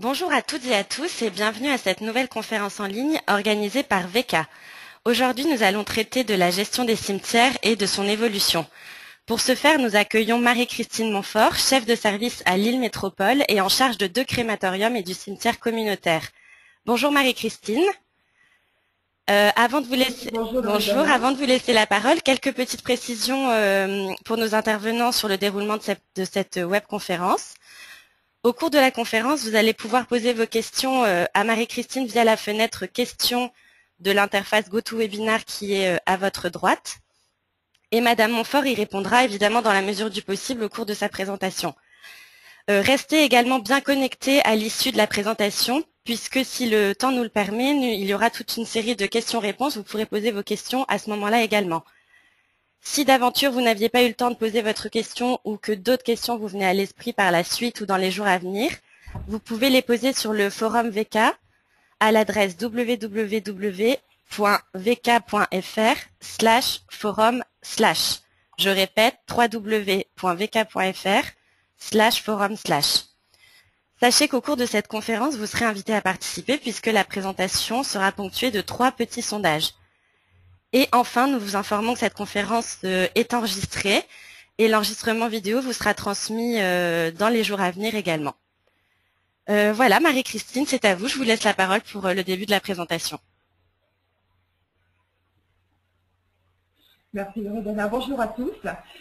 Bonjour à toutes et à tous et bienvenue à cette nouvelle conférence en ligne organisée par VECA. Aujourd'hui, nous allons traiter de la gestion des cimetières et de son évolution. Pour ce faire, nous accueillons Marie-Christine Montfort, chef de service à Lille Métropole et en charge de 2 crématoriums et du cimetière communautaire. Bonjour Marie-Christine. Avant de vous laisser... Bonjour Bonjour, Loredana. avant de vous laisser la parole, quelques petites précisions pour nos intervenants sur le déroulement de cette webconférence. Au cours de la conférence, vous allez pouvoir poser vos questions à Marie-Christine via la fenêtre questions de l'interface GoToWebinar qui est à votre droite. Et Madame Montfort y répondra évidemment dans la mesure du possible au cours de sa présentation. Restez également bien connectés à l'issue de la présentation, puisque si le temps nous le permet, il y aura toute une série de questions-réponses. Vous pourrez poser vos questions à ce moment-là également. Si d'aventure vous n'aviez pas eu le temps de poser votre question ou que d'autres questions vous venaient à l'esprit par la suite ou dans les jours à venir, vous pouvez les poser sur le forum VECA à l'adresse www.vk.fr/forum/. Je répète, www.vk.fr/forum/. Sachez qu'au cours de cette conférence, vous serez invité à participer puisque la présentation sera ponctuée de 3 petits sondages. Et enfin, nous vous informons que cette conférence est enregistrée et l'enregistrement vidéo vous sera transmis dans les jours à venir également. Voilà, Marie-Christine, c'est à vous. Je vous laisse la parole pour le début de la présentation. Merci Loredana. Bonjour à tous.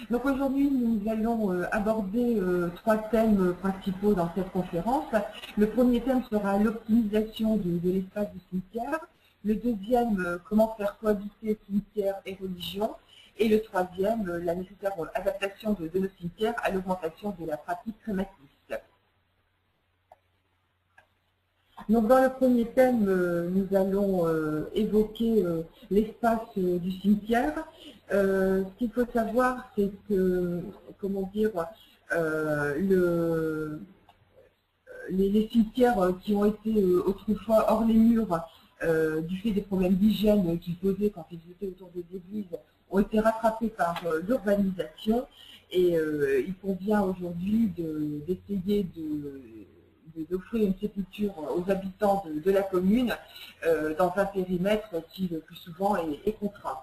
Donc aujourd'hui, nous allons aborder 3 thèmes principaux dans cette conférence. Le premier thème sera l'optimisation de l'espace du cimetière. Le deuxième, comment faire cohabiter cimetière et religion. Et le troisième, la nécessaire adaptation de nos cimetières à l'augmentation de la pratique crématique. Donc dans le premier thème, nous allons évoquer l'espace du cimetière. Ce qu'il faut savoir, c'est que, comment dire, les cimetières qui ont été autrefois hors les murs, du fait des problèmes d'hygiène qu'ils posaient quand ils étaient autour des églises, ont été rattrapés par l'urbanisation et il convient aujourd'hui d'essayer d'offrir une sépulture aux habitants de la commune dans un périmètre qui le plus souvent est contraint.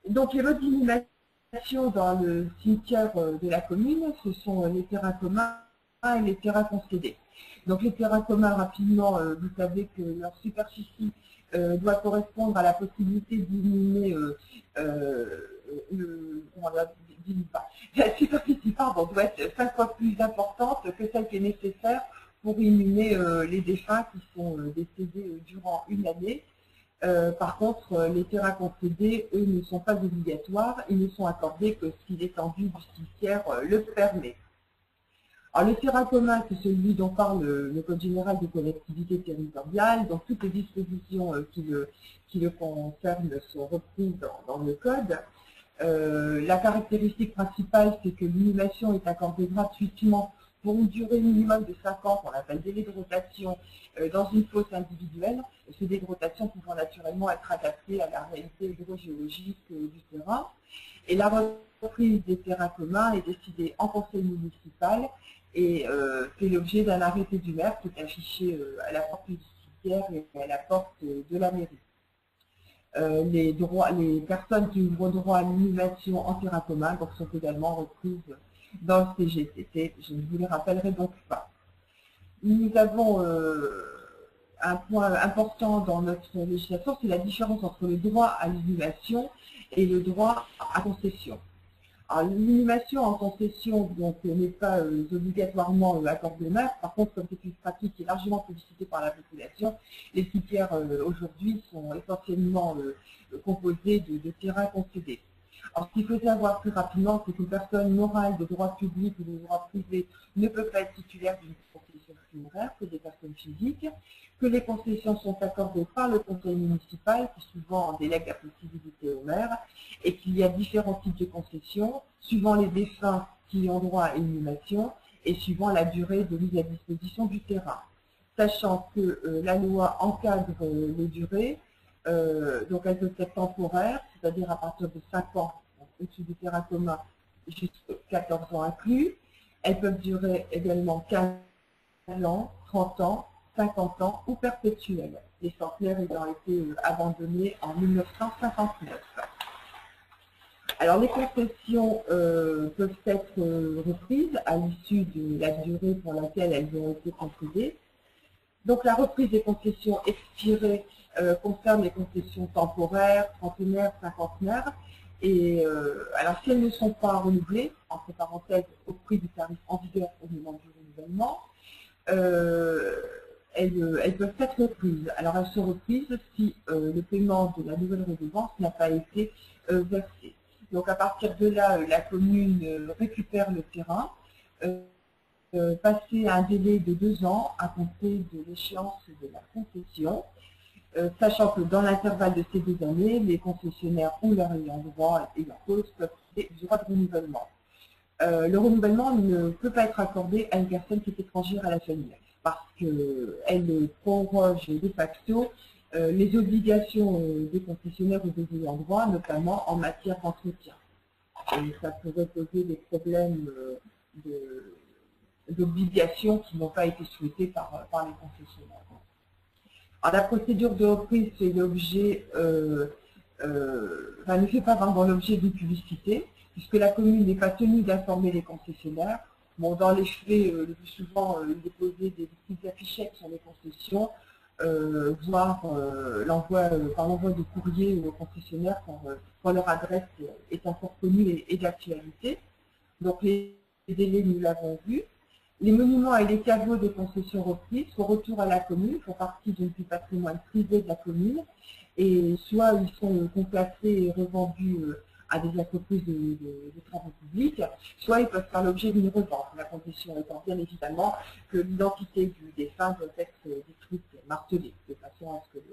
Donc les modes d'inhumation dans le cimetière de la commune, ce sont les terrains communs et les terrains concédés. Donc les terrains communs, rapidement, vous savez que leur superficie doit correspondre à la possibilité d'inhumer la superficie doit être 5 fois plus importante que celle qui est nécessaire pour inhumer les défunts qui sont décédés durant une année. Par contre, les terrains concédés, eux, ne sont pas obligatoires, ils ne sont accordés que si l'étendue du cimetière le permet. Alors, le terrain commun, c'est celui dont parle le Code général des collectivités territoriales, donc toutes les dispositions qui le concernent sont reprises dans le Code. La caractéristique principale, c'est que l'inhumation est accordée gratuitement pour une durée minimum de 5 ans, qu'on appelle délai de rotation, dans une fosse individuelle, ce délai de rotation pouvant naturellement être adapté à la réalité hydrogéologique du terrain. Et la reprise des terrains communs est décidée en conseil municipal et fait l'objet d'un arrêté du maire qui est affiché à la porte du cimetière et à la porte de la mairie. Les personnes qui ouvrent droit à l'inhumation en terrain commun donc, sont également reprises dans le CGCT. Je ne vous les rappellerai donc pas. Nous avons un point important dans notre législation, c'est la différence entre le droit à l'inhumation et le droit à concession. L'inhumation en concession n'est pas obligatoirement accordée au maire. Par contre, comme c'est une pratique qui est largement sollicitée par la population, les cimetières aujourd'hui sont essentiellement composés de terrains concédés. Alors, ce qu'il faut savoir plus rapidement, c'est qu'une personne morale de droit public ou de droit privé ne peut pas être titulaire d'une concession funéraire que des personnes physiques, que les concessions sont accordées par le conseil municipal, qui souvent en délègue la possibilité au maire, et qu'il y a différents types de concessions, suivant les défunts qui ont droit à inhumation et suivant la durée de mise à disposition du terrain. Sachant que la loi encadre les durées, donc elles peuvent être temporaires, c'est-à-dire à partir de 5 ans au-dessus du terrain commun jusqu'à 14 ans inclus. Elles peuvent durer également 15 ans, 30 ans, 50 ans ou perpétuels, les centenaires ayant été abandonnés en 1959. Alors les concessions peuvent être reprises à l'issue de la durée pour laquelle elles ont été concédées. Donc la reprise des concessions expirées concerne les concessions temporaires, trentenaires, cinquantenaires. Et alors si elles ne sont pas renouvelées, entre parenthèses au prix du tarif en vigueur au moment du renouvellement, elles peuvent être reprises. Alors elles sont reprises si le paiement de la nouvelle redevance n'a pas été versé. Donc à partir de là, la commune récupère le terrain, passé un délai de 2 ans à compter de l'échéance de la concession, sachant que dans l'intervalle de ces 2 années, les concessionnaires ou leurs ayants droit et leur cause peuvent trouver du droit de renouvellement. Le renouvellement ne peut pas être accordé à une personne qui est étrangère à la famille, parce qu'elle proroge de facto les obligations des concessionnaires ou des ayants droit, notamment en matière d'entretien. Et ça pourrait poser des problèmes d'obligations qui n'ont pas été souhaitées par les concessionnaires. Alors, la procédure de reprise fait l'objet, ne fait pas vraiment l'objet d'une publicité, puisque la commune n'est pas tenue d'informer les concessionnaires. Bon, dans les faits, le plus souvent, déposer des petites affichettes sur les concessions, voire par l'envoi de courrier aux concessionnaires quand leur adresse est encore connue et d'actualité. Donc les délais, nous l'avons vu. Les monuments et les caveaux des concessions reprises font retour à la commune, font partie du patrimoine privé de la commune, et soit ils sont complacés et revendus à des entreprises de travaux publics, soit ils peuvent faire l'objet d'une revente. La condition étant bien évidemment que l'identité du défunt doit être détruite, martelée, de façon à ce que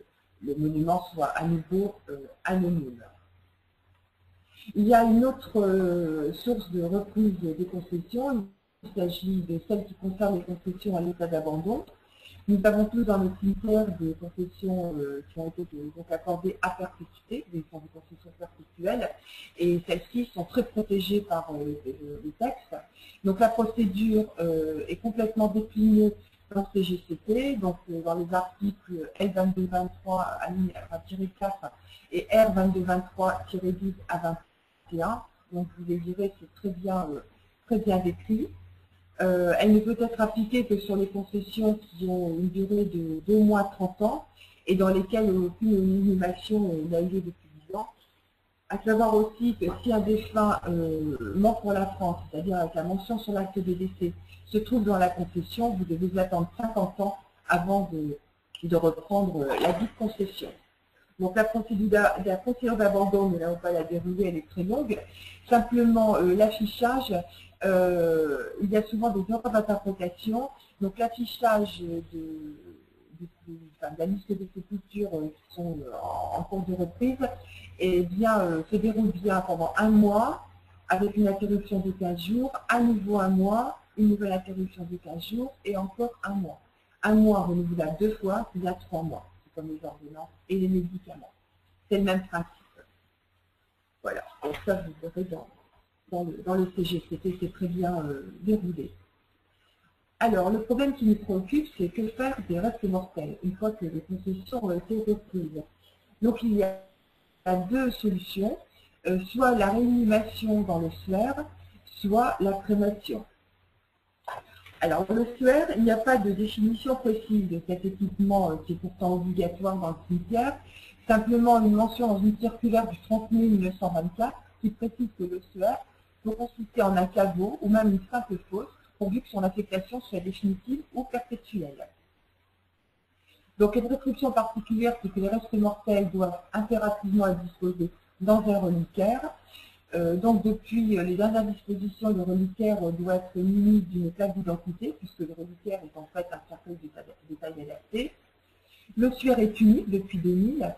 le monument soit à nouveau anonyme. Il y a une autre source de reprise des concessions. Il s'agit de celles qui concernent les concessions à l'état d'abandon. Nous avons tous dans nos critères des concessions qui ont été donc accordées à perpétuité, des concessions perpétuelles, et celles-ci sont très protégées par les textes. Donc la procédure est complètement déclinée dans le CGCT, donc dans les articles L2223-4 et R2223-12 à 21. Donc vous les direz, c'est très bien décrit. Elle ne peut être appliquée que sur les concessions qui ont une durée d'au moins 30 ans et dans lesquelles aucune inhumation n'a eu lieu depuis 10 ans. À savoir aussi que si un défunt mort pour la France, c'est-à-dire avec la mention sur l'acte de décès, se trouve dans la concession, vous devez attendre 50 ans avant de reprendre la dite concession. Donc la procédure d'abandon, nous n'allons pas la dérouler, elle est très longue. Simplement, l'affichage, il y a souvent des erreurs d'interprétation. Donc l'affichage de la liste des sépultures qui sont en cours de reprise se déroule bien pendant 1 mois, avec une interruption de 15 jours, à nouveau 1 mois, une nouvelle interruption de 15 jours, et encore 1 mois. 1 mois renouvelable 2 fois, il y a 3 mois. Comme les ordonnances et les médicaments. C'est le même principe. Voilà, donc ça vous verrez dans le CGCT, c'est très bien déroulé. Alors, le problème qui nous préoccupe, c'est que faire des restes mortels, une fois que les concessions ont été reprises. Donc il y a 2 solutions, soit la réanimation dans le suaire, soit la crémation. Alors, le suaire, il n'y a pas de définition précise de cet équipement qui est pourtant obligatoire dans le cimetière, simplement une mention dans une circulaire du 30 mai 1924 qui précise que le suaire peut consister en un caveau ou même une simple fosse, pourvu que son affectation soit définitive ou perpétuelle. Donc, une prescription particulière, c'est que les restes mortels doivent impérativement être disposés dans un reliquaire. Donc depuis les dernières dispositions, le reliquaire doit être muni d'une plaque d'identité, puisque le reliquaire est en fait un cercueil de taille adaptée. Le suaire est unique depuis 2000.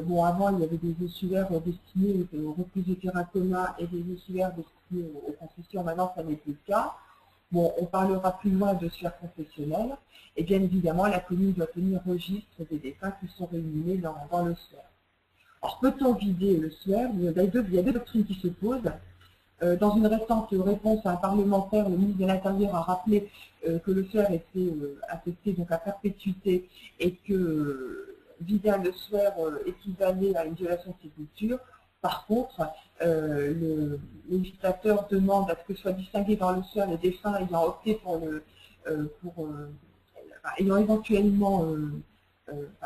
Bon, avant, il y avait des ossuaires destinés aux reprises de terrain commun et des ossuaires destinés aux concessions. Maintenant, ça n'est plus le cas. Bon, on parlera plus loin de suaire confessionnel. Et bien évidemment, la commune doit tenir registre des défunts qui sont réunis dans le suaire. Alors, peut-on vider le suaire? Il y a 2 doctrines qui se posent. Dans une récente réponse à un parlementaire, le ministre de l'Intérieur a rappelé que le suaire était affecté donc à perpétuité et que vider un ossuaire équivalait à une violation de sépulture. Par contre, le législateur demande à ce que soit distingué dans l'ossuaire les défunts ayant opté ayant éventuellement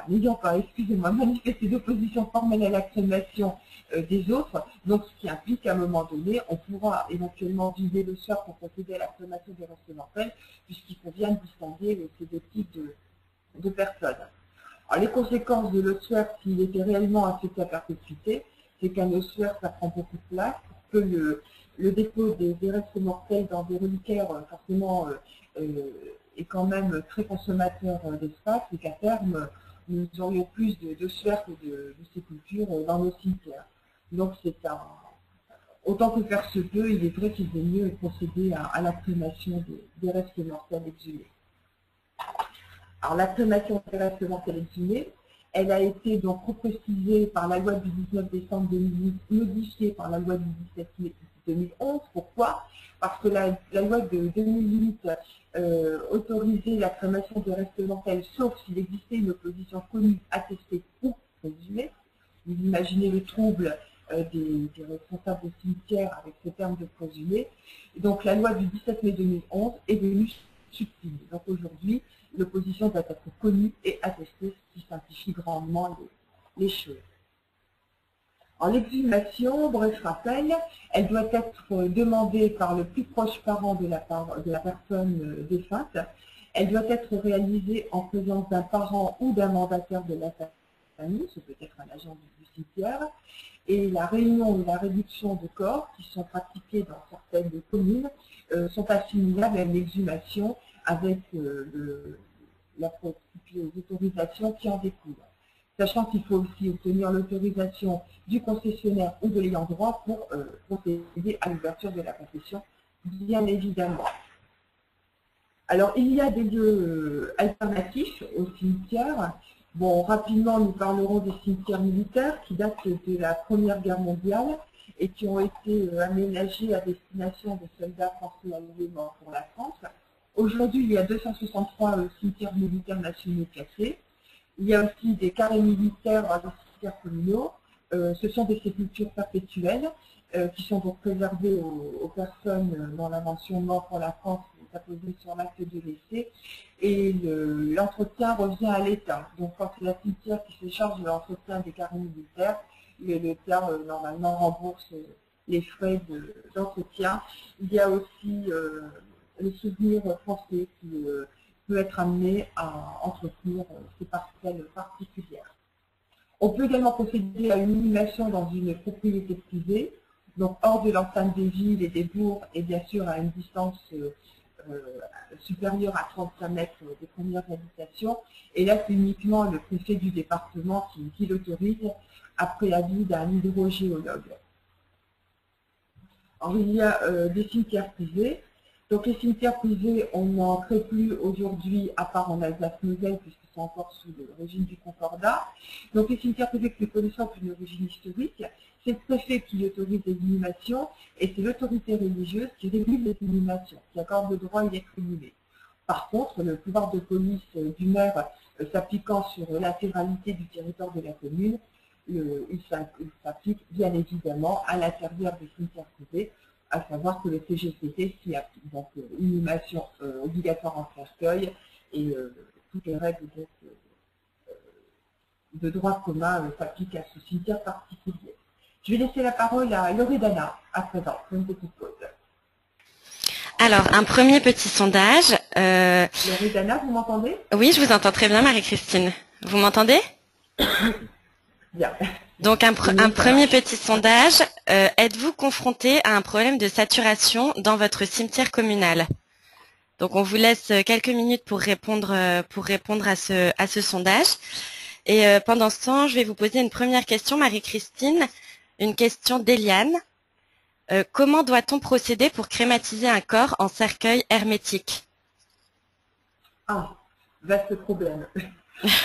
n'ayant pas, excusez-moi, manifesté d'opposition formelle à la crémation des autres, donc ce qui implique qu'à un moment donné, on pourra éventuellement vider le soir pour procéder à la crémation des restes mortels, puisqu'il convient de distinguer ces deux types de personnes. Alors, les conséquences de l'ossuaire, s'il était réellement affecté à perpétuité, c'est qu'un ossuaire, ça prend beaucoup de place, pour que le dépôt des restes mortels dans des reliquaires, forcément, est quand même très consommateur d'espace, et qu'à terme, nous aurions plus d'ossuaires que de sépultures dans nos cimetières. Donc, autant que faire se peut, il est vrai qu'il vaut mieux procéder à la crémation des restes mortels exhumés. Alors, la crémation des restes mortels exhumés, elle a été donc reprécisée par la loi du 19 décembre 2008, modifiée par la loi du 17 mai 2011. Pourquoi? Parce que la loi de 2008 autorisait la crémation des restes mortels, sauf s'il existait une opposition connue, attestée ou présumée. Vous imaginez le trouble des responsables de cimetières avec ce terme de présumé. Donc la loi du 17 mai 2011 est venue subtile. Donc aujourd'hui, l'opposition doit être connue et attestée, ce qui simplifie grandement les choses. En l'exhumation, bref rappel, elle doit être demandée par le plus proche parent de la personne défunte. Elle doit être réalisée en présence d'un parent ou d'un mandataire de la famille, ce peut être un agent du cimetière. Et la réunion ou la réduction de corps, qui sont pratiquées dans certaines communes, sont assimilables à une exhumation avec les autorisations qui en découlent. Sachant qu'il faut aussi obtenir l'autorisation du concessionnaire ou de l'ayant droit pour procéder à l'ouverture de la concession, bien évidemment. Alors, il y a des lieux alternatifs aux cimetières. Bon, rapidement, nous parlerons des cimetières militaires qui datent de la Première Guerre mondiale et qui ont été aménagés à destination des soldats français alliés morts pour la France. Aujourd'hui, il y a 263 cimetières militaires nationaux classés. Il y a aussi des carrés militaires des cimetières communaux. Ce sont des sépultures perpétuelles qui sont donc préservées aux personnes dont la mention mort pour la France est apposée sur l'acte de décès. Et l'entretien revient à l'État. Donc quand c'est la cimetière qui se charge de l'entretien des carrés militaires, l'État normalement rembourse les frais d'entretien. Il y a aussi le souvenir français qui peut être amené à entretenir ces parcelles particulières. On peut également procéder à une inhumation dans une propriété privée, donc hors de l'enceinte des villes et des bourgs, et bien sûr à une distance supérieure à 35 mètres des premières habitations. Et là, c'est uniquement le préfet du département qui l'autorise après avis d'un hydrogéologue. Alors, il y a des cimetières privés. Donc, les cimetières privés, on n'en crée plus aujourd'hui, à part en Alsace-Moselle, puisqu'ils sont encore sous le régime du concordat. Donc, les cimetières privés que nous connaissons pour une origine historique, c'est le préfet qui autorise les inhumations et c'est l'autorité religieuse qui régule les inhumations, qui accorde le droit à y être inhumé. Par contre, le pouvoir de police du maire s'appliquant sur l'intégralité du territoire de la commune, il s'applique bien évidemment à l'intérieur des cimetières privés, à savoir que le CGCT s'y applique. Donc, inhumation obligatoire en cercueil et toutes les règles de droit commun s'appliquent à ce cimetière particulier. Je vais laisser la parole à Loredana à présent, pour une petite pause. Alors, un premier petit sondage. Loredana, vous m'entendez? Oui, je vous entends très bien, Marie-Christine. Vous m'entendez? Bien. Donc, un premier petit sondage. Êtes-vous confronté à un problème de saturation dans votre cimetière communal? Donc, on vous laisse quelques minutes pour répondre à ce sondage. Et pendant ce temps, je vais vous poser une première question, Marie-Christine. Une question d'Eliane. Comment doit-on procéder pour crématiser un corps en cercueil hermétique? Ah, vaste problème.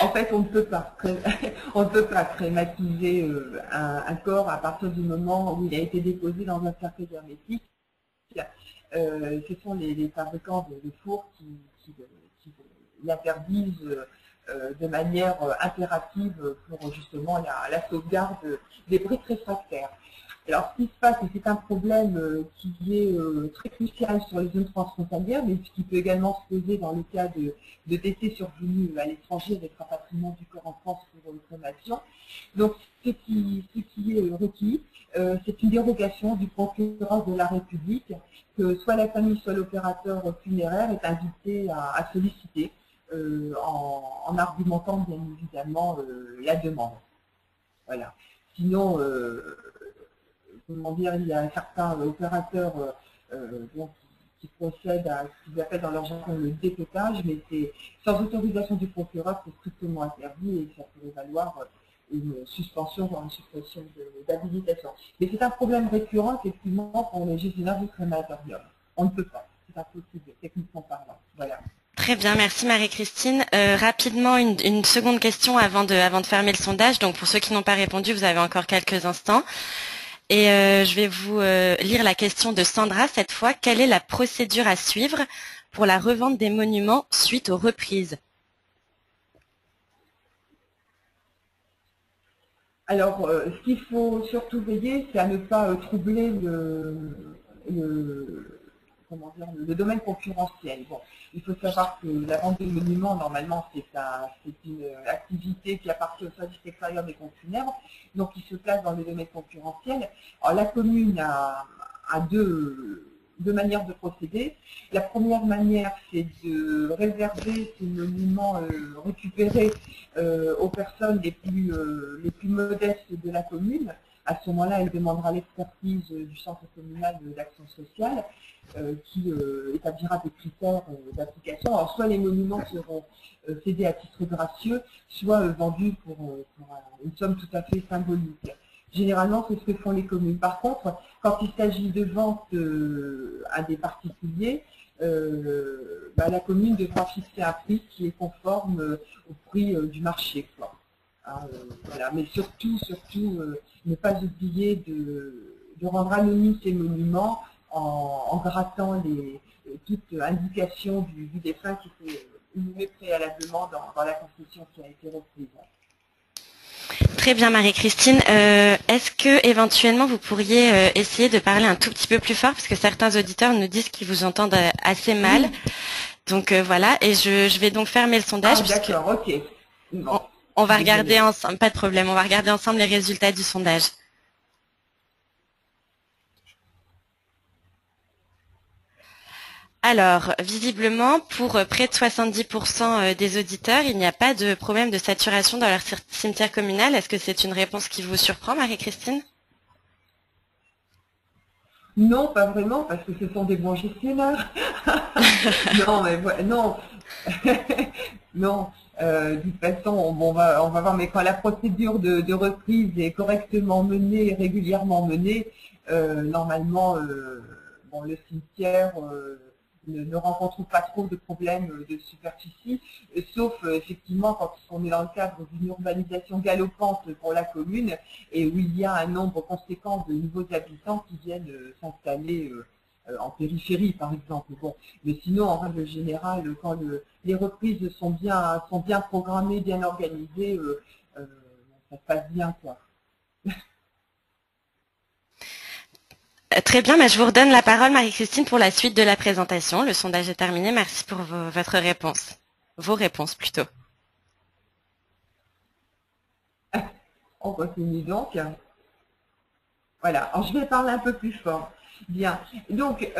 En fait, on ne peut pas crématiser un corps à partir du moment où il a été déposé dans un cercueil hermétique. ce sont les fabricants de fours qui l'interdisent de manière impérative pour justement la sauvegarde des briques réfractaires. Alors, ce qui se passe, et c'est un problème qui est très crucial sur les zones transfrontalières, mais qui peut également se poser dans le cas de décès survenus à l'étranger avec rapatriement du corps en France pour crémation. Donc, ce qui est requis, c'est une dérogation du procureur de la République que soit la famille, soit l'opérateur funéraire est invité à solliciter en argumentant bien évidemment la demande. Voilà. Sinon, comment dire, il y a certains opérateurs qui procèdent à ce qu'ils appellent dans leur jargon le dépétage, mais c'est sans autorisation du procureur, c'est strictement interdit et ça pourrait valoir une suspension, voire une suppression d'habilitation. Mais c'est un problème récurrent, effectivement, pour les gestionnaires du crématorium. On ne peut pas, c'est impossible, techniquement parlant. Voilà. Très bien, merci Marie-Christine. Rapidement, une seconde question avant de fermer le sondage. Donc pour ceux qui n'ont pas répondu, vous avez encore quelques instants. Et je vais vous lire la question de Sandra cette fois. Quelle est la procédure à suivre pour la revente des monuments suite aux reprises? Alors, ce qu'il faut surtout veiller, c'est à ne pas troubler le domaine concurrentiel. Bon, il faut savoir que la vente de monuments, normalement, c'est une activité qui appartient au service extérieur des comptes funèbres, donc il se place dans le domaine concurrentiel. Alors, la commune a deux manières de procéder. La première manière, c'est de réserver ces monuments récupérés aux personnes les plus modestes de la commune. À ce moment-là, elle demandera l'expertise du centre communal d'action sociale qui établira des critères d'application. Alors, soit les monuments seront cédés à titre gracieux, soit vendus pour une somme tout à fait symbolique. Généralement, c'est ce que font les communes. Par contre, quand il s'agit de vente à des particuliers, la commune devra fixer un prix qui est conforme au prix du marché, quoi. Voilà. Mais surtout, ne pas oublier de rendre anonymes ces monuments en grattant toute indication du défunt qui s'est inhumé préalablement dans la construction qui a été reprise. Très bien Marie-Christine. Est-ce que éventuellement vous pourriez essayer de parler un tout petit peu plus fort parce que certains auditeurs nous disent qu'ils vous entendent assez mal. Donc voilà, et je vais donc fermer le sondage. Ah, d'accord, ok. Bon. On va regarder ensemble, pas de problème, on va regarder ensemble les résultats du sondage. Alors, visiblement, pour près de 70% des auditeurs, il n'y a pas de problème de saturation dans leur cimetière communal. Est-ce que c'est une réponse qui vous surprend, Marie-Christine? Non, pas vraiment, parce que ce sont des bons gestionnaires. Non, mais non. Non. De toute façon, on va voir, mais quand la procédure de reprise est correctement menée, régulièrement menée, normalement, le cimetière ne rencontre pas trop de problèmes de superficie, sauf effectivement quand on est dans le cadre d'une urbanisation galopante pour la commune et où il y a un nombre conséquent de nouveaux habitants qui viennent s'installer en périphérie, par exemple. Bon, mais sinon, en règle générale, quand les reprises sont bien programmées, bien organisées, ça se passe bien, quoi. Très bien, je vous redonne la parole, Marie-Christine, pour la suite de la présentation. Le sondage est terminé. Merci pour votre réponse. Vos réponses, plutôt. On continue donc. Voilà, alors je vais parler un peu plus fort. Bien, donc,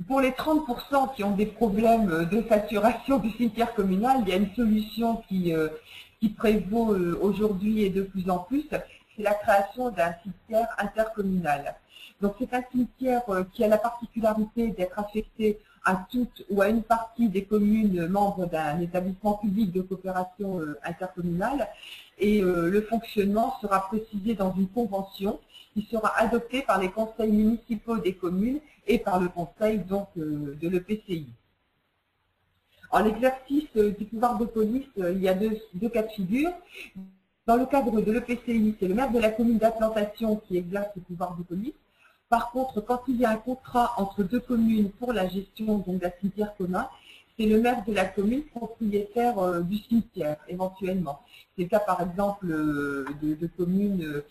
pour les 30% qui ont des problèmes de saturation du cimetière communal, il y a une solution qui prévaut aujourd'hui et de plus en plus, c'est la création d'un cimetière intercommunal. Donc c'est un cimetière qui a la particularité d'être affecté à toute ou à une partie des communes membres d'un établissement public de coopération intercommunale et le fonctionnement sera précisé dans une convention qui sera adoptée par les conseils municipaux des communes et par le conseil donc de l'EPCI. En l'exercice du pouvoir de police, il y a deux cas de figure. Dans le cadre de l'EPCI, c'est le maire de la commune d'implantation qui exerce le pouvoir de police. Par contre, quand il y a un contrat entre deux communes pour la gestion d'un cimetière commun, c'est le maire de la commune propriétaire du cimetière, éventuellement. C'est le cas, par exemple, de communes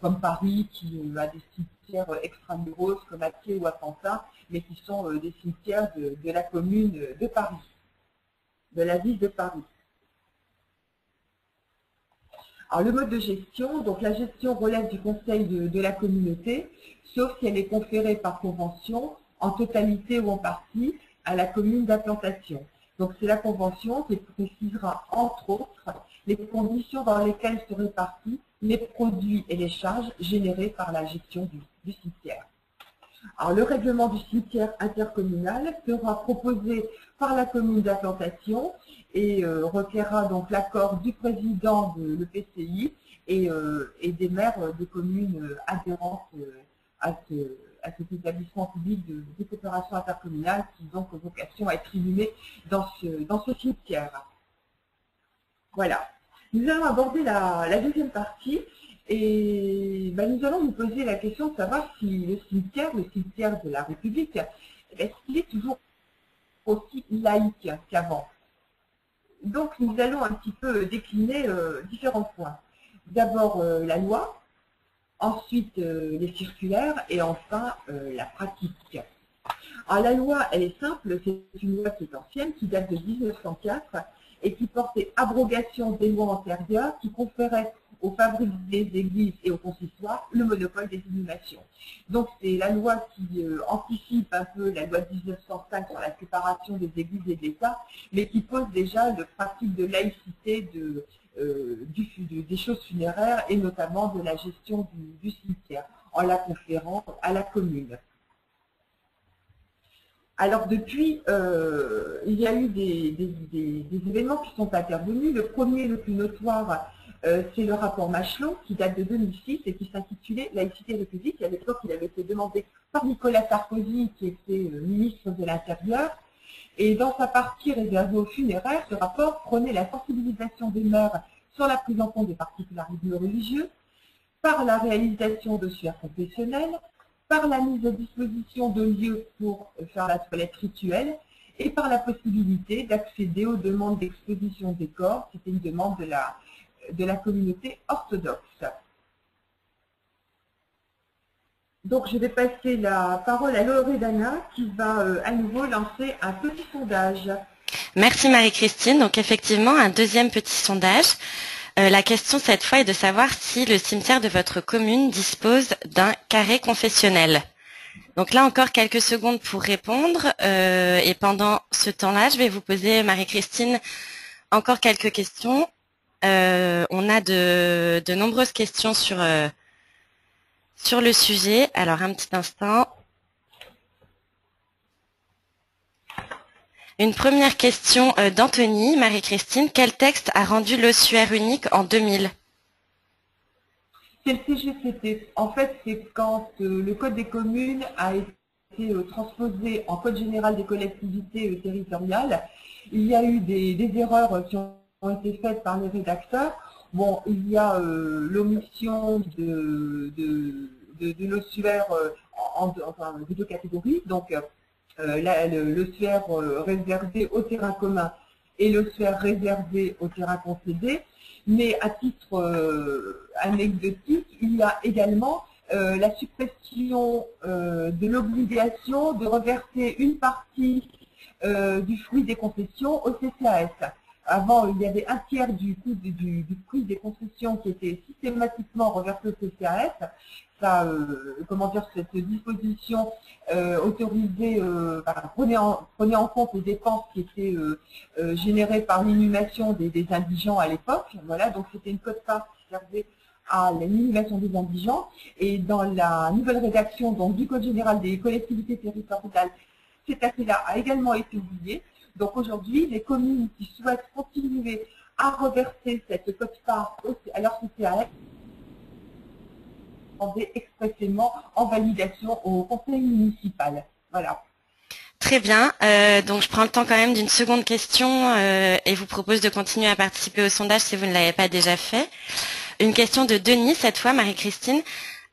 comme Paris, qui a des cimetières extramuros, comme à Thiers ou à Pantin, mais qui sont des cimetières de la commune de Paris, de la ville de Paris. Alors, le mode de gestion, donc la gestion relève du conseil de la communauté, sauf si elle est conférée par convention, en totalité ou en partie, à la commune d'implantation. Donc c'est la convention qui précisera, entre autres, les conditions dans lesquelles se répartissent les produits et les charges générées par la gestion du cimetière. Alors, le règlement du cimetière intercommunal sera proposé par la commune d'implantation et requerra donc l'accord du président de l'EPCI et des maires de communes adhérentes à cet établissement public de coopération intercommunale qui donc ont vocation à être inhumés dans ce cimetière. Voilà. Nous allons aborder la deuxième partie. Et nous allons nous poser la question de savoir si le cimetière de la République, est-ce qu'il est toujours aussi laïque qu'avant? Donc nous allons un petit peu décliner différents points. D'abord la loi, ensuite les circulaires et enfin la pratique. Alors la loi, elle est simple, c'est une loi qui est ancienne, qui date de 1904 et qui portait abrogation des lois antérieures qui conféraient aux fabriques des églises et aux consistoires le monopole des inhumations. Donc c'est la loi qui anticipe un peu la loi de 1905 sur la séparation des églises et de l'État, mais qui pose déjà le principe de laïcité des choses funéraires et notamment de la gestion du cimetière en la conférant à la commune. Alors depuis, il y a eu des événements qui sont intervenus. Le premier, le plus notoire, c'est le rapport Machelot, qui date de 2006 et qui s'intitulait Laïcité et République. À l'époque, il avait été demandé par Nicolas Sarkozy, qui était ministre de l'Intérieur. Et dans sa partie réservée aux funéraires, ce rapport prenait la sensibilisation des maires sur la prise en compte des particularismes religieux, par la réalisation de soins confessionnels, par la mise à disposition de lieux pour faire la toilette rituelle et par la possibilité d'accéder aux demandes d'exposition des corps. C'était une demande de la communauté orthodoxe. Donc je vais passer la parole à Loredana qui va à nouveau lancer un petit sondage. Merci Marie-Christine. Donc effectivement, un deuxième petit sondage. La question cette fois est de savoir si le cimetière de votre commune dispose d'un carré confessionnel. Donc là encore quelques secondes pour répondre et pendant ce temps-là, je vais vous poser, Marie-Christine, encore quelques questions. On a de nombreuses questions sur le sujet. Alors un petit instant. Une première question d'Anthony. Marie-Christine, quel texte a rendu l'ossuaire unique en 2000? C'est le CGCT. En fait, c'est quand le Code des communes a été transposé en Code général des collectivités territoriales. Il y a eu des erreurs qui ont été faites par les rédacteurs. Bon, il y a l'omission de l'ossuaire en deux catégories. Donc, l'ossuaire réservé au terrain commun et l'ossuaire réservé au terrain concédé. Mais à titre anecdotique, il y a également la suppression de l'obligation de reverser une partie du fruit des concessions au CCAS. Avant, il y avait un tiers du coût du prix des concessions qui était systématiquement reversé au CCAS. Ça, comment dire, cette disposition autorisée prenait en compte les dépenses qui étaient générées par l'inhumation des indigents à l'époque. Voilà, donc c'était une quote-part qui servait à l'inhumation des indigents. Et dans la nouvelle rédaction donc, du Code général des collectivités territoriales, cet aspect-là a également été oublié. Donc aujourd'hui, les communes qui souhaitent continuer à reverser cette quote-part à leur CCAS expressément en validation au conseil municipal. Voilà. Très bien. Donc je prends le temps quand même d'une seconde question et vous propose de continuer à participer au sondage si vous ne l'avez pas déjà fait. Une question de Denis, cette fois, Marie-Christine.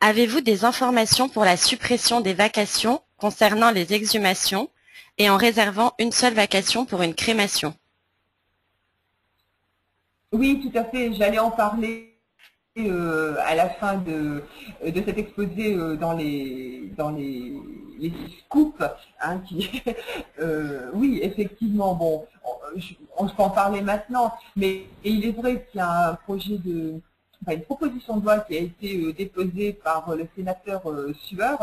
Avez-vous des informations pour la suppression des vacations concernant les exhumations et en réservant une seule vacation pour une crémation? Oui, tout à fait. J'allais en parler à la fin de cet exposé les scoops. Hein, oui, effectivement, bon, on peut en parler maintenant, mais il est vrai qu'il y a un projet une proposition de loi qui a été déposée par le sénateur Sueur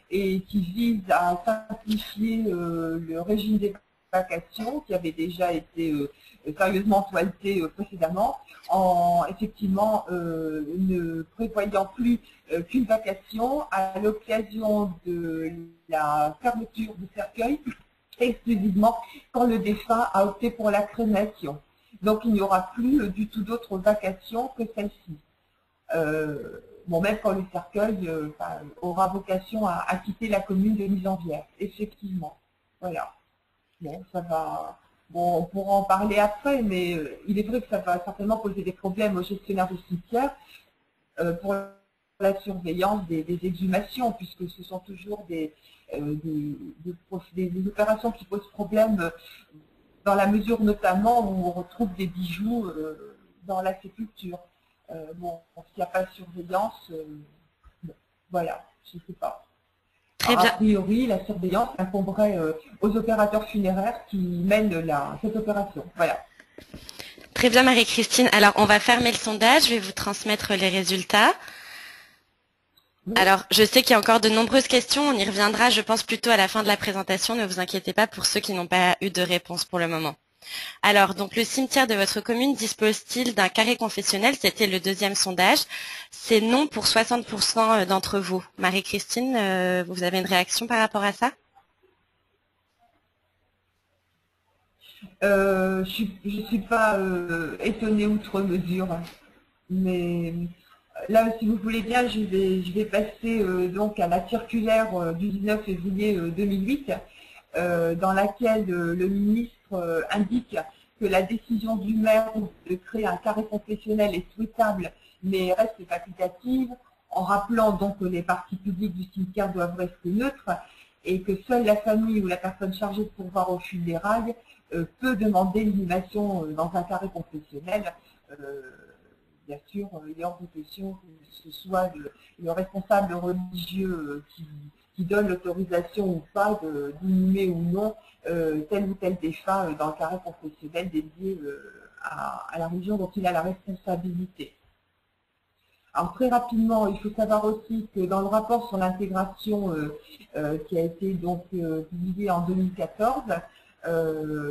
et qui vise à simplifier le régime des vacations qui avait déjà été sérieusement toiletté précédemment, en effectivement ne prévoyant plus qu'une vacation à l'occasion de la fermeture du cercueil, exclusivement quand le défunt a opté pour la crémation. Donc il n'y aura plus du tout d'autres vacations que celle-ci. Bon, même quand le cercueil aura vocation à quitter la commune de Mise-en-Vierre, effectivement. Voilà. Bon, ça va. Bon, on pourra en parler après, mais il est vrai que ça va certainement poser des problèmes aux gestionnaires de cimetières pour la surveillance des exhumations, puisque ce sont toujours des opérations qui posent problème dans la mesure notamment où on retrouve des bijoux dans la sépulture. Bon, s'il n'y a pas de surveillance, bon, voilà, je ne sais pas. Très Alors, bien. a priori, la surveillance incomberait aux opérateurs funéraires qui mènent cette opération. Voilà. Très bien, Marie-Christine. Alors, on va fermer le sondage. Je vais vous transmettre les résultats. Oui. Alors, je sais qu'il y a encore de nombreuses questions. On y reviendra, je pense, plutôt à la fin de la présentation. Ne vous inquiétez pas pour ceux qui n'ont pas eu de réponse pour le moment. Alors, donc, le cimetière de votre commune dispose-t-il d'un carré confessionnel? C'était le deuxième sondage. C'est non pour 60% d'entre vous. Marie-Christine, vous avez une réaction par rapport à ça? Je suis pas étonnée outre mesure, mais là, si vous voulez bien, je vais passer donc à la circulaire du 19 février 2008, dans laquelle le ministre indique que la décision du maire de créer un carré confessionnel est souhaitable, mais reste facultative, en rappelant donc que les parties publiques du cimetière doivent rester neutres et que seule la famille ou la personne chargée de pourvoir aux funérailles peut demander l'inhumation dans un carré confessionnel. Bien sûr, il est hors de question que ce soit le responsable religieux qui donne l'autorisation ou pas d'inhumer ou non tel ou tel défunt dans le carré confessionnel dédié à la religion dont il a la responsabilité. Alors très rapidement, il faut savoir aussi que dans le rapport sur l'intégration qui a été donc publié en 2014,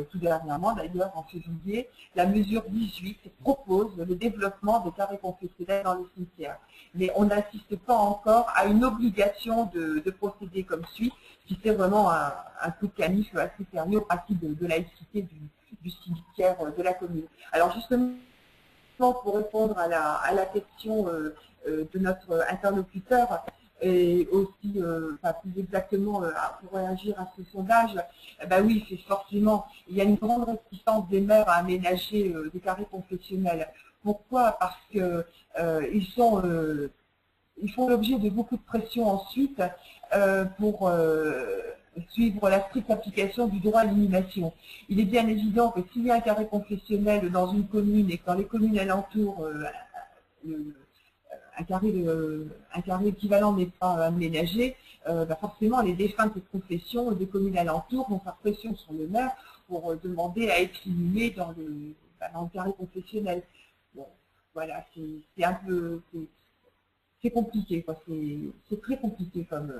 tout dernièrement d'ailleurs en février, la mesure 18 propose le développement des carrés confessionnels dans les cimetières. Mais on n'assiste pas encore à une obligation de procéder comme suit, qui c'est vraiment un coup de canif assez sérieux au principe de laïcité du cimetière de la commune. Alors justement, pour répondre à la question de notre interlocuteur, et aussi, plus exactement, pour réagir à ce sondage, oui, c'est forcément, il y a une grande réticence des maires à aménager des carrés confessionnels. Pourquoi? Parce que ils font l'objet de beaucoup de pression ensuite pour suivre la stricte application du droit à l'inhumation. Il est bien évident que s'il y a un carré confessionnel dans une commune et que dans les communes alentours, un carré équivalent n'est pas aménagé, forcément les défunts de confession des communes alentours vont faire pression sur le maire pour demander à être inhumé dans le carré confessionnel. Bon, voilà, c'est un peu, c'est compliqué, quoi. C'est très compliqué comme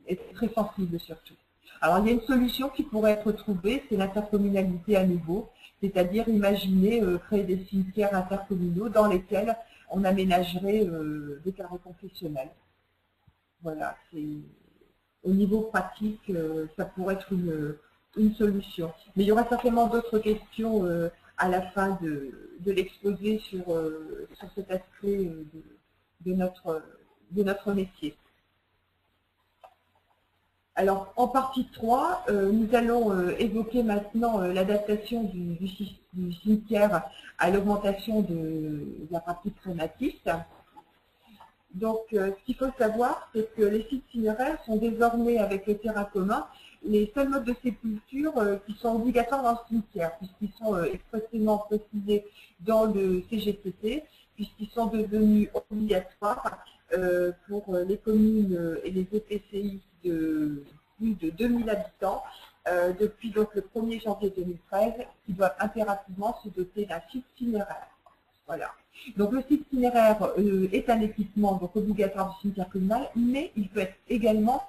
et très sensible surtout. Alors il y a une solution qui pourrait être trouvée, c'est l'intercommunalité à nouveau, c'est-à-dire imaginer créer des cimetières intercommunaux dans lesquels on aménagerait des carrés confessionnels. Voilà, au niveau pratique, ça pourrait être une solution. Mais il y aura certainement d'autres questions à la fin de l'exposé sur cet aspect de notre métier. Alors, en partie 3, nous allons évoquer maintenant l'adaptation du cimetière à l'augmentation de la pratique crématiste. Donc, ce qu'il faut savoir, c'est que les sites funéraires sont désormais, avec le terrain commun, les seuls modes de sépulture qui sont obligatoires dans le cimetière, puisqu'ils sont expressément précisés dans le CGCT, puisqu'ils sont devenus obligatoires pour les communes et les EPCI de plus de 2000 habitants, depuis donc le 1er janvier 2013, qui doivent impérativement se doter d'un site funéraire. Voilà. Donc le site funéraire est un équipement donc obligatoire du cimetière communal, mais il peut être également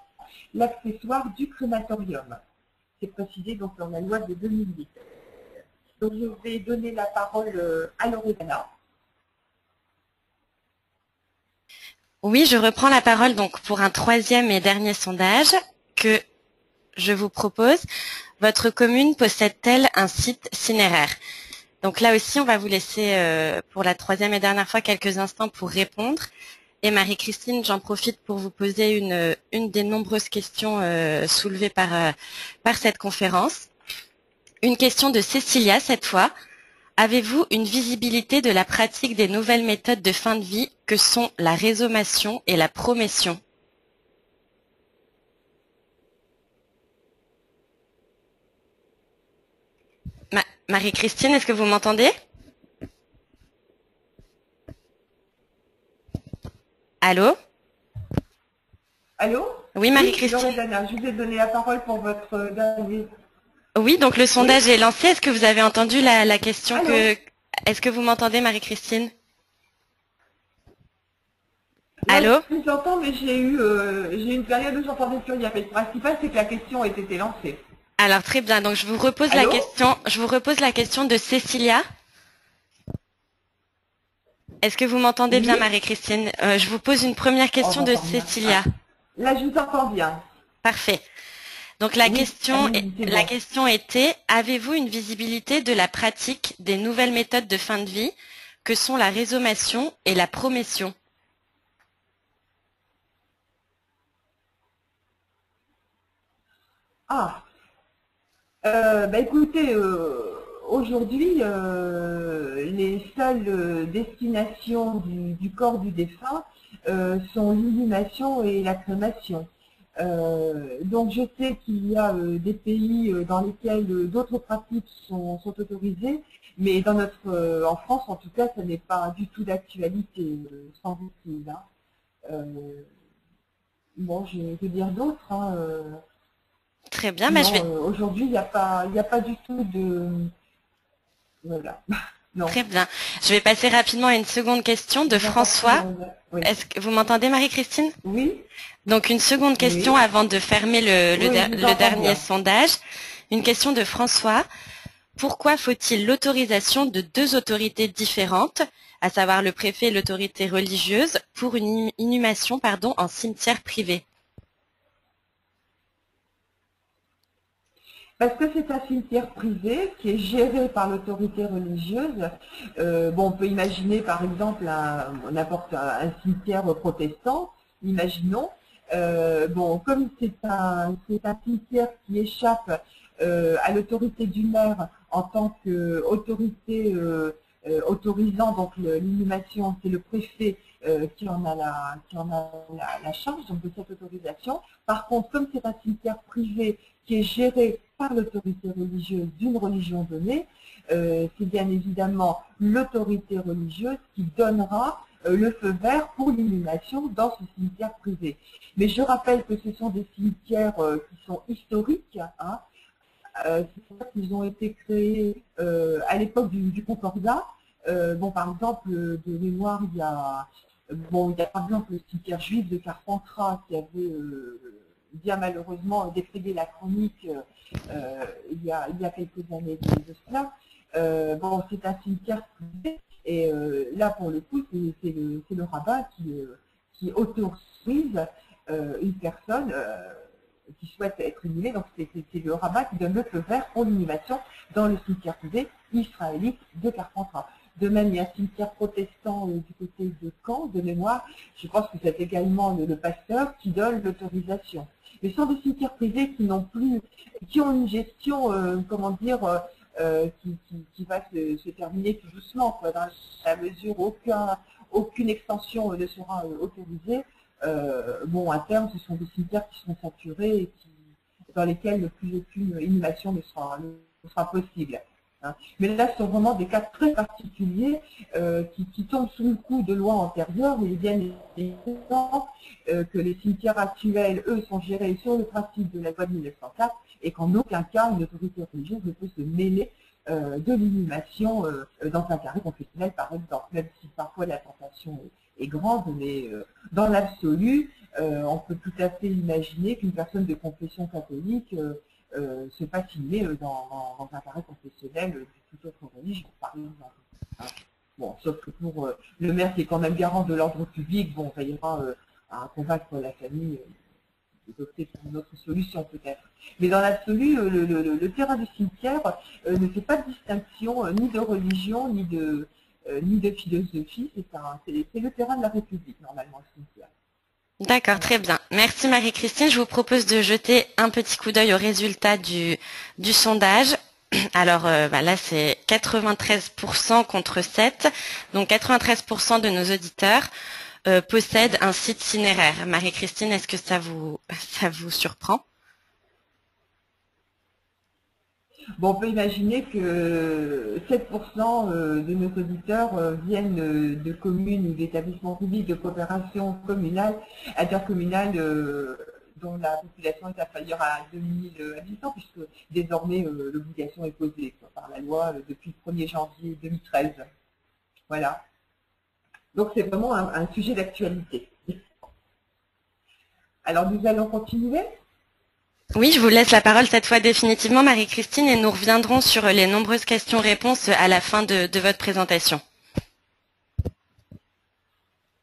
l'accessoire du crématorium. C'est précisé donc dans la loi de 2008. Donc je vais donner la parole à Loredana. Oui, je reprends la parole donc pour un troisième et dernier sondage que je vous propose. Votre commune possède-t-elle un site cinéraire? Donc là aussi, on va vous laisser pour la troisième et dernière fois quelques instants pour répondre. Et Marie-Christine, j'en profite pour vous poser une des nombreuses questions soulevées par cette conférence. Une question de Cécilia cette fois. Avez-vous une visibilité de la pratique des nouvelles méthodes de fin de vie que sont la résomation et la promission? Marie-Christine, est-ce que vous m'entendez? Allô? Allô? Oui, Marie-Christine. Oui, Loredana, je vous ai donné la parole pour votre dernier. Oui, donc le sondage est lancé. Est-ce que vous avez entendu la question Allô? Est-ce que vous m'entendez, Marie-Christine? Là, Allô? je vous entends, mais j'ai eu une période où j'entendais plus rien. Mais le principal, c'est que la question ait été lancée. Alors très bien. Donc je vous repose la question. Je vous repose la question de Cécilia. Est-ce que vous m'entendez bien, Marie-Christine? Je vous pose une première question de Cécilia. Là, je vous entends bien. Parfait. Donc la question était, avez-vous une visibilité de la pratique des nouvelles méthodes de fin de vie que sont la résomation et la promission? Écoutez, aujourd'hui, les seules destinations du corps du défunt sont l'inhumation et la crémation. Donc je sais qu'il y a des pays dans lesquels d'autres pratiques sont autorisées, mais en France en tout cas, ça n'est pas du tout d'actualité, sans doute. Bon, je vais dire d'autres. Très bien, mais aujourd'hui, il n'y a pas du tout de... Voilà. Non. Très bien. Je vais passer rapidement à une seconde question de François. Est-ce que vous m'entendez, Marie-Christine? Oui. Donc une seconde question avant de fermer le dernier sondage. Une question de François. Pourquoi faut-il l'autorisation de deux autorités différentes, à savoir le préfet et l'autorité religieuse, pour une inhumation en cimetière privé? Parce que c'est un cimetière privé qui est géré par l'autorité religieuse. On peut imaginer par exemple n'importe un cimetière protestant, imaginons. Comme c'est un cimetière qui échappe à l'autorité du maire en tant qu'autorité autorisant donc l'inhumation, c'est le préfet qui en a la charge donc de cette autorisation. Par contre, comme c'est un cimetière privé qui est géré par l'autorité religieuse d'une religion donnée, c'est bien évidemment l'autorité religieuse qui donnera le feu vert pour l'inhumation dans ce cimetière privé. Mais je rappelle que ce sont des cimetières qui sont historiques, hein. C'est-à-dire qu'ils ont été créés à l'époque du Concordat. Par exemple, de mémoire, il y a par exemple le cimetière juif de Carpentras qui avait bien malheureusement défrayé la chronique il y a quelques années de cela. C'est un cimetière privé et là pour le coup c'est le rabbin qui autorise une personne qui souhaite être inhumée, donc c'est le rabbin qui donne le feu vert pour l'inhumation dans le cimetière privé israélite de Carpentras. De même, il y a un cimetière protestant du côté de Caen, de mémoire. Je pense que c'est également le pasteur qui donne l'autorisation. Mais ce sont des cimetières privés qui ont une gestion, qui va se terminer tout doucement, dans la mesure où aucune extension ne sera autorisée, bon, à terme, ce sont des cimetières qui seront saturés et dans lesquels plus aucune inhumation ne sera possible. Hein. Mais là, ce sont vraiment des cas très particuliers qui tombent sous le coup de lois antérieures. Il est bien évident que les cimetières actuels, eux, sont gérés sur le principe de la loi de 1904 et qu'en aucun cas, une autorité religieuse ne peut se mêler de l'inhumation dans un carré confessionnel, par exemple, même si parfois la tentation est grande, mais dans l'absolu, on peut tout à fait imaginer qu'une personne de confession catholique se fasse inhumer dans un carré confessionnel de toute autre religion, par exemple. Hein. Bon, sauf que pour le maire qui est quand même garant de l'ordre public, bon, ça ira à convaincre la famille d'opter pour une autre solution peut-être. Mais dans l'absolu, le terrain du cimetière ne fait pas de distinction ni de religion, ni de philosophie. C'est le terrain de la République, normalement, le cimetière. D'accord, très bien. Merci Marie-Christine. Je vous propose de jeter un petit coup d'œil aux résultats du sondage. Alors là, c'est 93% contre 7. Donc 93% de nos auditeurs possèdent un site cinéraire. Marie-Christine, est-ce que ça vous surprend? Bon, on peut imaginer que 7% de nos auditeurs viennent de communes ou d'établissements publics de coopération communale, intercommunale, dont la population est inférieure à 2000 habitants, puisque désormais l'obligation est posée par la loi depuis le 1er janvier 2013. Voilà. Donc c'est vraiment un sujet d'actualité. Alors nous allons continuer. Oui, je vous laisse la parole cette fois définitivement, Marie-Christine, et nous reviendrons sur les nombreuses questions-réponses à la fin de votre présentation.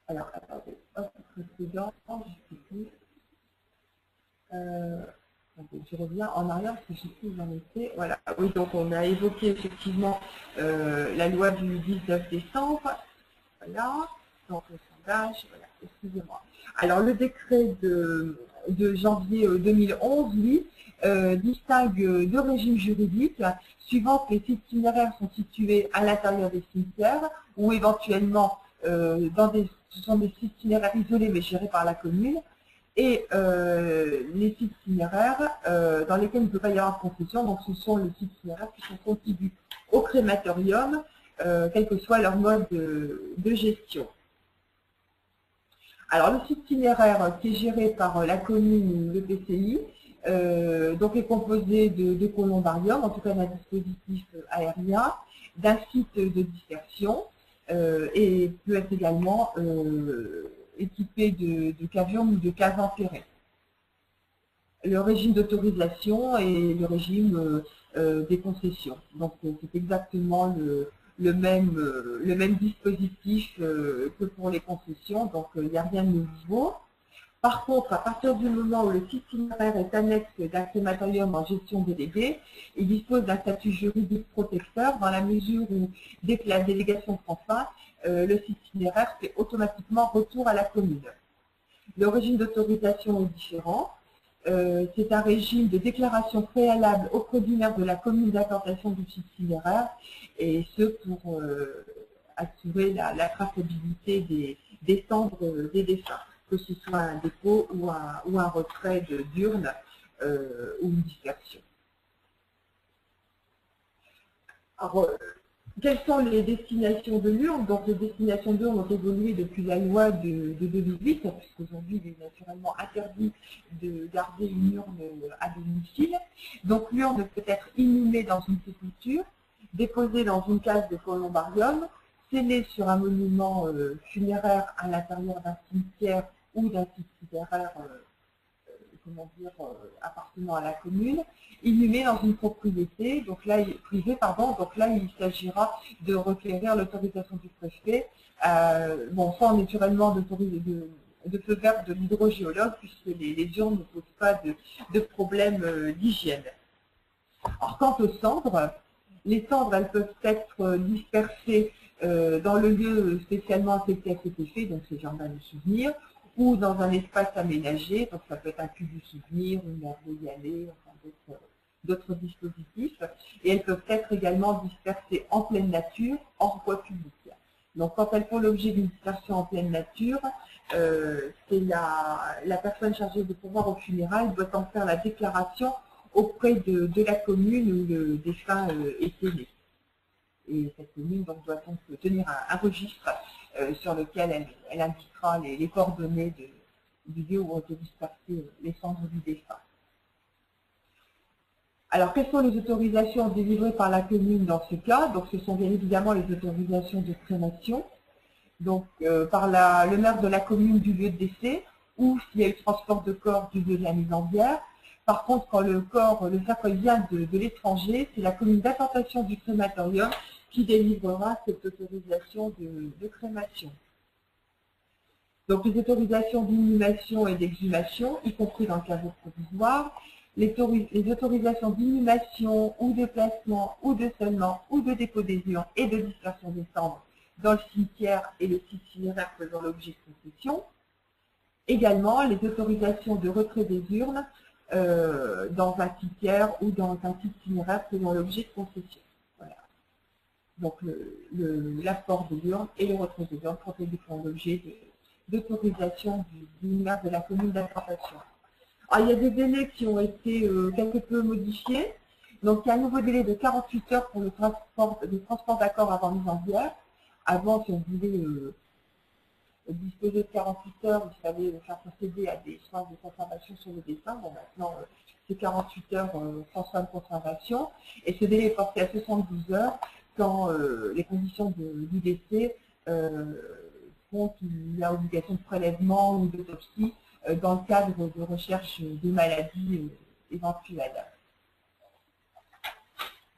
Alors, attendez, hop, précédent, je reviens en arrière parce que je sais où j'en étais. Voilà, oui, donc on a évoqué effectivement la loi du 19 décembre. Voilà, donc le sondage, voilà, excusez-moi. Alors le décret de janvier 2011, lui, distingue deux régimes juridiques suivant que les sites itinéraires sont situés à l'intérieur des cimetières ou éventuellement ce sont des sites itinéraires isolés mais gérés par la commune, et les sites itinéraires dans lesquels il ne peut pas y avoir de concession, donc ce sont les sites itinéraires qui sont contigus au crématorium, quel que soit leur mode de gestion. Alors le site itinéraire qui est géré par la commune ou le PCI, donc est composé de columbariums, en tout cas d'un dispositif aérien, d'un site de dispersion et peut être également équipé de cavions ou de cases enterrées. Le régime d'autorisation et le régime des concessions. Donc c'est exactement le même dispositif que pour les concessions, donc il n'y a rien de nouveau. Par contre, à partir du moment où le site itinéraire est annexe d'un crématorium en gestion déléguée, il dispose d'un statut juridique protecteur dans la mesure où, dès que la délégation prend fin, le site itinéraire fait automatiquement retour à la commune. Le régime d'autorisation est différent. C'est un régime de déclaration préalable auprès du maire de la commune d'implantation du site itinéraire, et ce pour assurer la traçabilité des cendres des défunts, que ce soit un dépôt ou un retrait d'urne ou une dispersion. Alors, quelles sont les destinations de l'urne? Donc les destinations d'urne ont évolué depuis la loi de 2008, puisqu'aujourd'hui il est naturellement interdit de garder une urne à domicile. Donc l'urne peut être inhumée dans une sépulture, déposée dans une case de columbarium, scellée sur un monument funéraire à l'intérieur d'un cimetière ou d'un site funéraire appartenant à la commune, inhumé dans une propriété, donc là, privée, pardon, donc là il s'agira de requérir l'autorisation du préfet. Bon, sans naturellement de feu vert de l'hydrogéologue, puisque les urnes ne posent pas de problème d'hygiène. Alors quant aux cendres, les cendres elles peuvent être dispersées dans le lieu spécialement affecté à cet effet, donc c'est jardin de souvenir, ou dans un espace aménagé, donc ça peut être un cube du souvenir, une aire de y aller, enfin d'autres dispositifs, et elles peuvent être également dispersées en pleine nature, hors voie publique. Donc, quand elles font l'objet d'une dispersion en pleine nature, c'est la personne chargée de pourvoir aux funérailles doit en faire la déclaration auprès de la commune où le défunt était né. Et cette commune donc, doit donc tenir un registre sur lequel elle indiquera les coordonnées du lieu où ont été dispersées les cendres du défunt. Alors, quelles sont les autorisations délivrées par la commune dans ce cas? Donc, ce sont bien évidemment les autorisations de crémation, donc par le maire de la commune du lieu de décès, ou s'il y a eu transport de corps du lieu de la mise en bière. Par contre, quand le cercueil vient de l'étranger, c'est la commune d'implantation du crématorium qui délivrera cette autorisation de crémation. Donc, les autorisations d'inhumation et d'exhumation, y compris dans le caveau provisoire, les autorisations d'inhumation ou de placement ou de scellement ou de dépôt des urnes et de dispersion des cendres dans le cimetière et le site funéraire faisant l'objet de concession. Également, les autorisations de retrait des urnes dans un cimetière ou dans un site funéraire faisant l'objet de concession. Voilà. Donc, l'apport des urnes et le retrait des urnes font l'objet d'autorisation du maire de la commune d'implantation. Il y a des délais qui ont été quelque peu modifiés. Donc, il y a un nouveau délai de 48 heures pour le transport d'accord avant mise en bière. Avant, si on voulait disposer de 48 heures, il fallait faire procéder à des soins de conservation sur le défunt. Bon, maintenant, c'est 48 heures sans soins de conservation. Et ce délai est porté à 72 heures quand les conditions du décès font qu'il y a obligation de prélèvement ou d'autopsie dans le cadre de recherche de maladies éventuelles.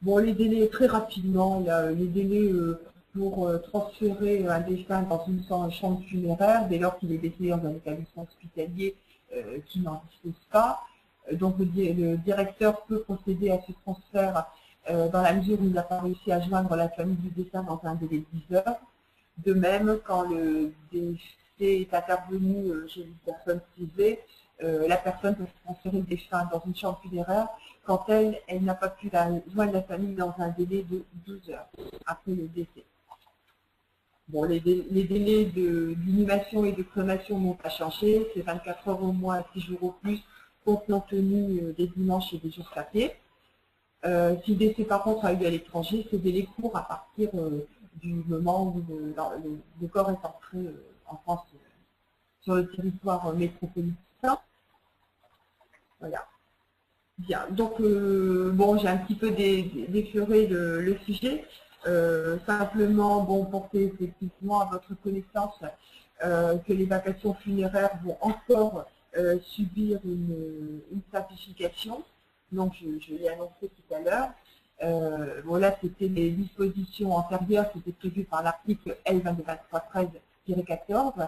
Bon, les délais, très rapidement, il y a les délais pour transférer un défunt dans une chambre funéraire dès lors qu'il est décédé dans un établissement hospitalier qui n'en dispose pas. Donc, le directeur peut procéder à ce transfert dans la mesure où il n'a pas réussi à joindre la famille du défunt dans un délai de 10 heures. De même, quand le décès est intervenu chez une personne privée, la personne peut transférer le défunt dans une chambre funéraire quand elle n'a pas pu joindre la famille dans un délai de 12 heures après le décès. Bon, les délais d'inhumation et de crémation n'ont pas changé, c'est 24 heures au moins, 6 jours au plus, compte tenu des dimanches et des jours fériés. Si le décès par contre a eu lieu à l'étranger, ces délais courent à partir du moment où le corps est entré en France sur le territoire métropolitain. Voilà. Bien, donc bon, j'ai un petit peu défleuré le sujet. Simplement, bon, porter effectivement à votre connaissance que les vacations funéraires vont encore subir une simplification. Donc, je l'ai annoncé tout à l'heure. Bon, là, c'était les dispositions antérieures qui étaient prévues par l'article L2213-14.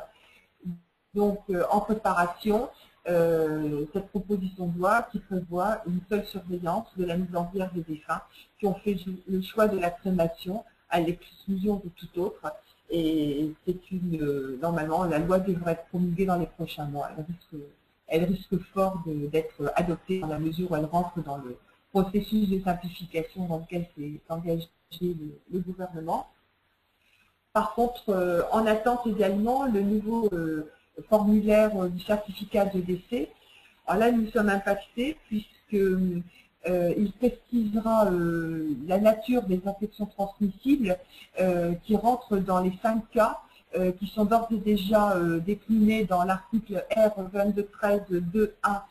Donc, en préparation, cette proposition de loi qui prévoit une seule surveillance de la mise en bière des défunts qui ont fait le choix de la crémation à l'exclusion de tout autre. Et c'est normalement, la loi devrait être promulguée dans les prochains mois. Elle risque fort d'être adoptée dans la mesure où elle rentre dans le processus de simplification dans lequel s'est engagé le gouvernement. Par contre, en attente également, le nouveau formulaire du certificat de décès. Alors là, nous sommes impactés puisqu'il précisera la nature des infections transmissibles qui rentrent dans les 5 cas qui sont d'ores et déjà déclinés dans l'article R2213-2.1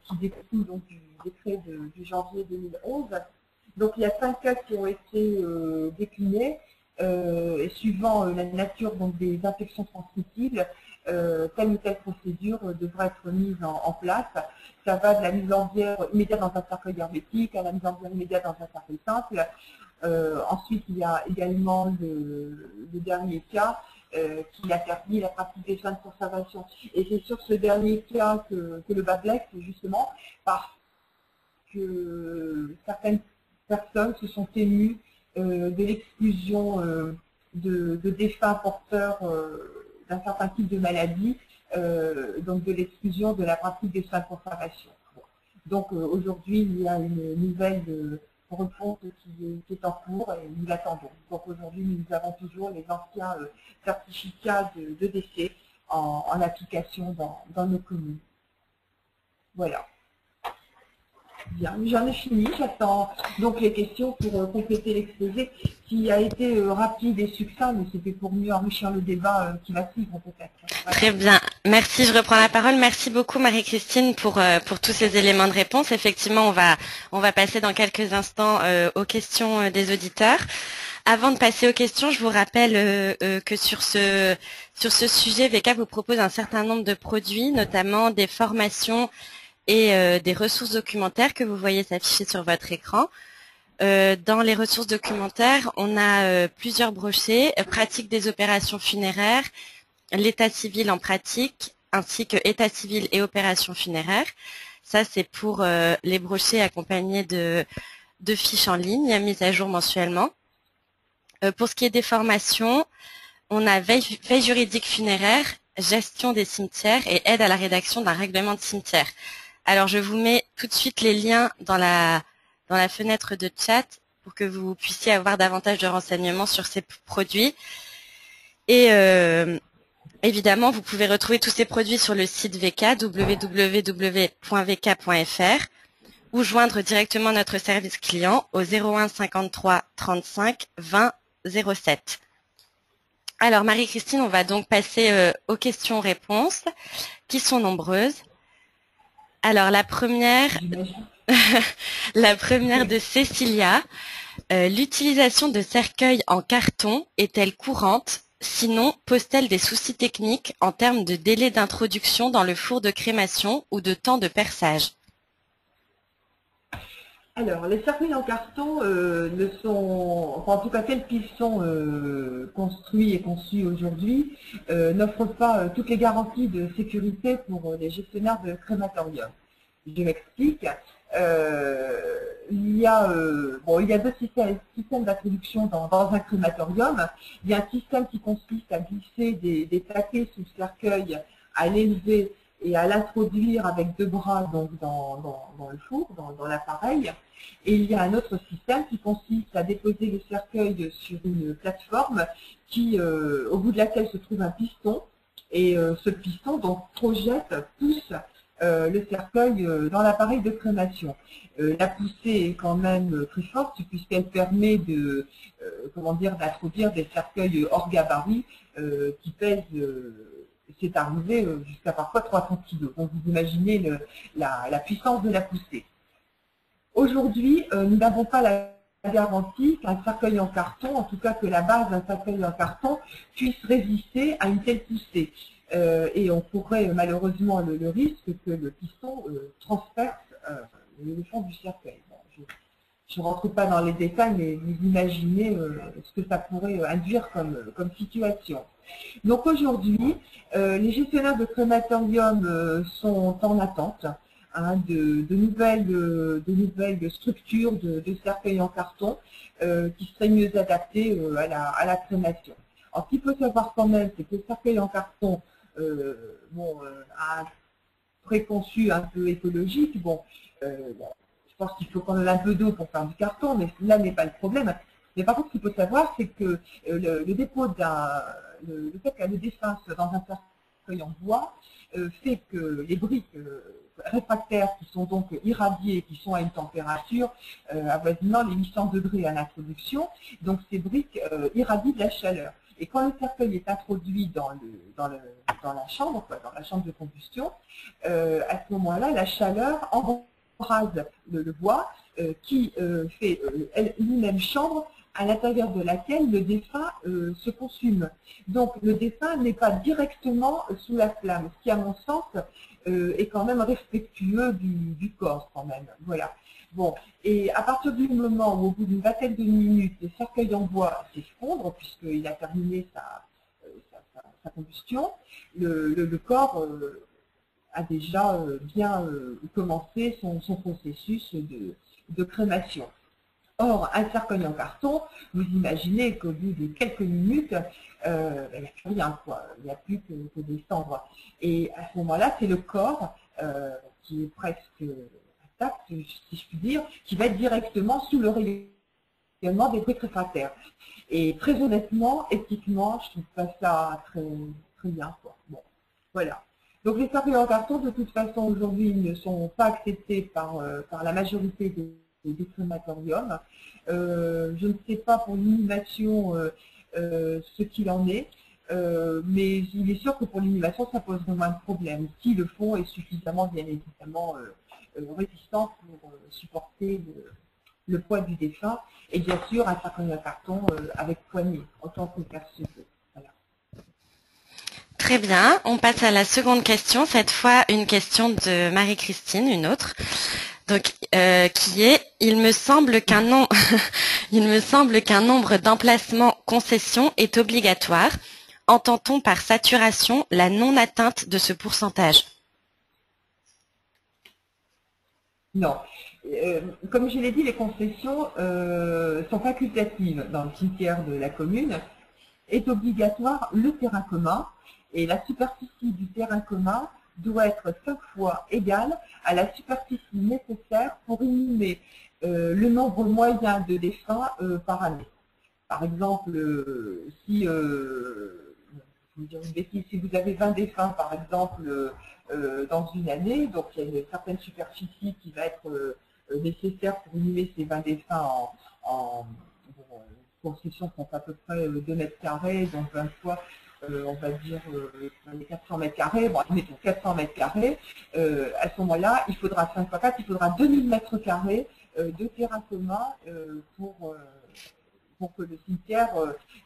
qui découle donc du décret du janvier 2011. Donc il y a 5 cas qui ont été déclinés et suivant la nature donc, des infections transmissibles, telle ou telle procédure devrait être mise en place. Ça va de la mise en bière immédiate dans un cercueil hermétique à la mise en bière immédiate dans un cercueil simple. Ensuite, il y a également le dernier cas qui interdit la pratique des soins de conservation. Et c'est sur ce dernier cas que le bas blesse, justement, parce que certaines personnes se sont émues de l'exclusion de défunts porteurs d'un certain type de maladie, donc de l'exclusion de la pratique des soins de conservation. Donc aujourd'hui, il y a une nouvelle refonte qui est en cours et nous l'attendons. Donc aujourd'hui, nous avons toujours les anciens certificats de décès en application dans nos communes. Voilà. Bien, j'en ai fini, j'attends donc les questions pour compléter l'exposé qui a été rapide et succinct, mais c'était pour mieux enrichir le débat qui va suivre peut-être. Voilà. Très bien, merci, je reprends la parole. Merci beaucoup Marie-Christine pour tous ces éléments de réponse. Effectivement, on va passer dans quelques instants aux questions des auditeurs. Avant de passer aux questions, je vous rappelle que sur ce sujet, VK vous propose un certain nombre de produits, notamment des formations et des ressources documentaires que vous voyez s'afficher sur votre écran. Dans les ressources documentaires, on a plusieurs brochets, pratique des opérations funéraires, l'état civil en pratique, ainsi que état civil et opérations funéraires. Ça, c'est pour les brochets accompagnés de fiches en ligne, mises à jour mensuellement. Pour ce qui est des formations, on a veille juridique funéraire, gestion des cimetières et aide à la rédaction d'un règlement de cimetière. Alors, je vous mets tout de suite les liens dans la fenêtre de chat pour que vous puissiez avoir davantage de renseignements sur ces produits. Et évidemment, vous pouvez retrouver tous ces produits sur le site VK, www.vk.fr, ou joindre directement notre service client au 01 53 35 20 07. Alors, Marie-Christine, on va donc passer aux questions-réponses, qui sont nombreuses. Alors, la première de Cécilia. L'utilisation de cercueils en carton est-elle courante? Sinon, pose-t-elle des soucis techniques en termes de délai d'introduction dans le four de crémation ou de temps de perçage? Alors, les cercueils en carton ne sont, enfin, en tout cas tels qu'ils sont construits et conçus aujourd'hui, n'offrent pas toutes les garanties de sécurité pour les gestionnaires de crématorium. Je m'explique. Il y a deux systèmes d'introduction dans un crématorium. Il y a un système qui consiste à glisser des paquets sous le cercueil, à l'élever et à l'introduire avec deux bras donc dans le four, dans l'appareil. Et il y a un autre système qui consiste à déposer le cercueil sur une plateforme au bout de laquelle se trouve un piston. Et ce piston donc pousse le cercueil dans l'appareil de crémation. La poussée est quand même très forte puisqu'elle permet d'introduire des cercueils hors gabarit qui pèsent, c'est arrivé jusqu'à parfois 300 kg. Donc vous imaginez la puissance de la poussée. Aujourd'hui, nous n'avons pas la garantie qu'un cercueil en carton, en tout cas que la base d'un cercueil en carton, puisse résister à une telle poussée. Et on pourrait malheureusement le risque que le piston transperce le fond du cercueil. Bon, je ne rentre pas dans les détails, mais vous imaginez ce que ça pourrait induire comme situation. Donc aujourd'hui, les gestionnaires de crématorium sont en attente de nouvelles structures de cercueils en carton qui seraient mieux adaptées à la crémation. Alors, ce qu'il faut savoir quand même, c'est que le cercueil en carton a un préconçu un peu écologique. Je pense qu'il faut quand même un peu d'eau pour faire du carton, mais là n'est pas le problème. Mais par contre, ce qu'il faut savoir, c'est que le fait que le défunt soit dans un cercueil en bois fait que les briques réfractaires qui sont donc irradiées, qui sont à une température avoisinant les 800 degrés à l'introduction, donc ces briques irradient de la chaleur. Et quand le cercueil est introduit dans la chambre, dans la chambre de combustion, à ce moment-là, la chaleur embrase le bois qui fait lui-même chambre à l'intérieur de laquelle le défunt se consume. Donc le défunt n'est pas directement sous la flamme, ce qui à mon sens est quand même respectueux du corps quand même. Voilà. Bon, et à partir du moment où au bout d'une vingtaine de minutes, le cercueil en bois s'effondre, puisqu'il a terminé sa combustion, le corps a déjà bien commencé son processus de crémation. Or, un cercueil en carton, vous imaginez qu'au bout de quelques minutes, il n'y a plus rien, quoi. Il n'y a plus que des cendres. Et à ce moment-là, c'est le corps qui est presque intact, si je puis dire, qui va être directement sous le rayon également des briques réfractaires. Et très honnêtement, éthiquement, je trouve pas ça très, très bien, quoi. Bon, voilà. Donc les cercueils en carton, de toute façon, aujourd'hui, ne sont pas acceptés par la majorité des crématoriums. Je ne sais pas pour l'inhumation ce qu'il en est, mais il est sûr que pour l'inhumation, ça pose moins de problèmes, si le fond est suffisamment, bien évidemment, résistant pour supporter le poids du défunt, et bien sûr un cercueil en carton avec poignée, en tant que perceuse. Voilà. Très bien, on passe à la seconde question, cette fois une question de Marie-Christine, une autre, donc qui est « Il me semble qu'un nombre d'emplacements concessions est obligatoire. Entend-on par saturation la non-atteinte de ce pourcentage ?» Non. Comme je l'ai dit, les concessions sont facultatives dans le cimetière de la commune. Est obligatoire le terrain commun, et la superficie du terrain commun doit être 5 fois égale à la superficie nécessaire pour inhumer le nombre moyen de défunts par année. Par exemple, si, je vais dire une bêtise, si vous avez 20 défunts, par exemple, dans une année, donc il y a une certaine superficie qui va être nécessaire pour inhumer ces 20 défunts en construction sont à peu près 2 mètres carrés, donc 20 fois, on va dire, 400 mètres carrés, bon, mettons 400 mètres carrés, à ce moment-là, il faudra 5 fois 4, il faudra 2000 mètres carrés de terrain commun pour que le cimetière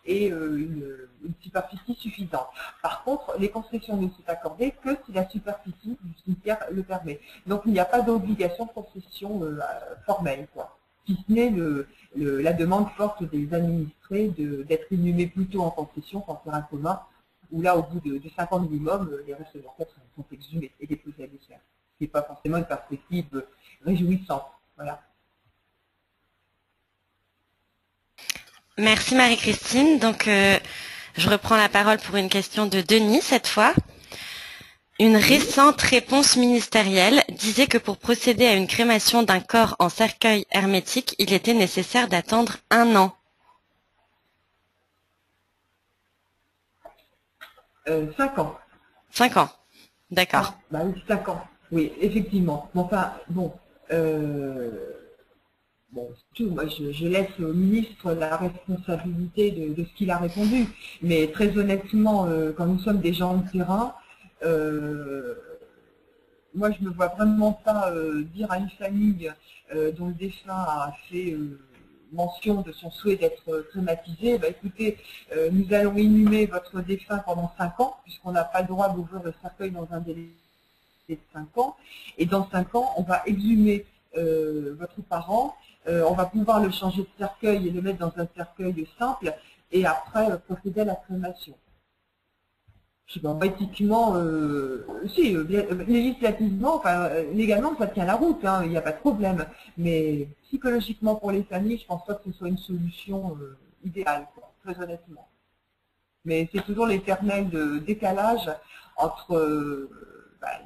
ait une superficie suffisante. Par contre, les concessions ne sont accordées que si la superficie du cimetière le permet. Donc, il n'y a pas d'obligation de concession formelle, quoi. Si ce n'est la demande forte des administrés d'être inhumés plutôt en concession qu'en terrain commun, où là, au bout de 5 ans minimum, les restes de leur tête sont exhumés et déposés à l'usine. Ce n'est pas forcément une perspective réjouissante. Voilà. Merci Marie-Christine. Donc, je reprends la parole pour une question de Denis cette fois. Une récente réponse ministérielle disait que pour procéder à une crémation d'un corps en cercueil hermétique, il était nécessaire d'attendre 1 an. 5 ans. 5 ans, d'accord. Ah, bah oui, 5 ans. Oui, effectivement. Enfin, bon. Bon, tout, moi, je laisse au ministre la responsabilité de ce qu'il a répondu. Mais très honnêtement, quand nous sommes des gens de terrain, moi, je ne me vois vraiment pas dire à une famille dont le défunt a fait mention de son souhait d'être crématisé, bah, écoutez, nous allons inhumer votre défunt pendant 5 ans, puisqu'on n'a pas le droit d'ouvrir le cercueil dans un délai de 5 ans, et dans 5 ans, on va exhumer votre parent, on va pouvoir le changer de cercueil et le mettre dans un cercueil simple, et après procéder à la crémation. Je sais pas, éthiquement, si, législativement, enfin, légalement, ça tient la route, hein, il n'y a pas de problème. Mais psychologiquement, pour les familles, je pense pas que ce soit une solution idéale, quoi, très honnêtement. Mais c'est toujours l'éternel décalage entre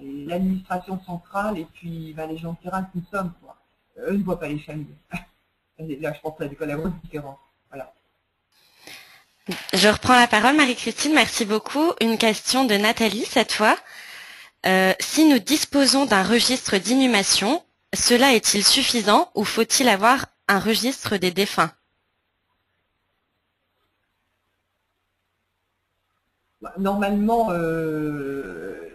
l'administration centrale et puis les gens de terrain que nous sommes, quoi. Eux ne voient pas les familles. Là, je pense que c'est la grosse différence. Voilà. Je reprends la parole, Marie-Christine, merci beaucoup. Une question de Nathalie, cette fois. Si nous disposons d'un registre d'inhumation, cela est-il suffisant ou faut-il avoir un registre des défunts? Normalement, le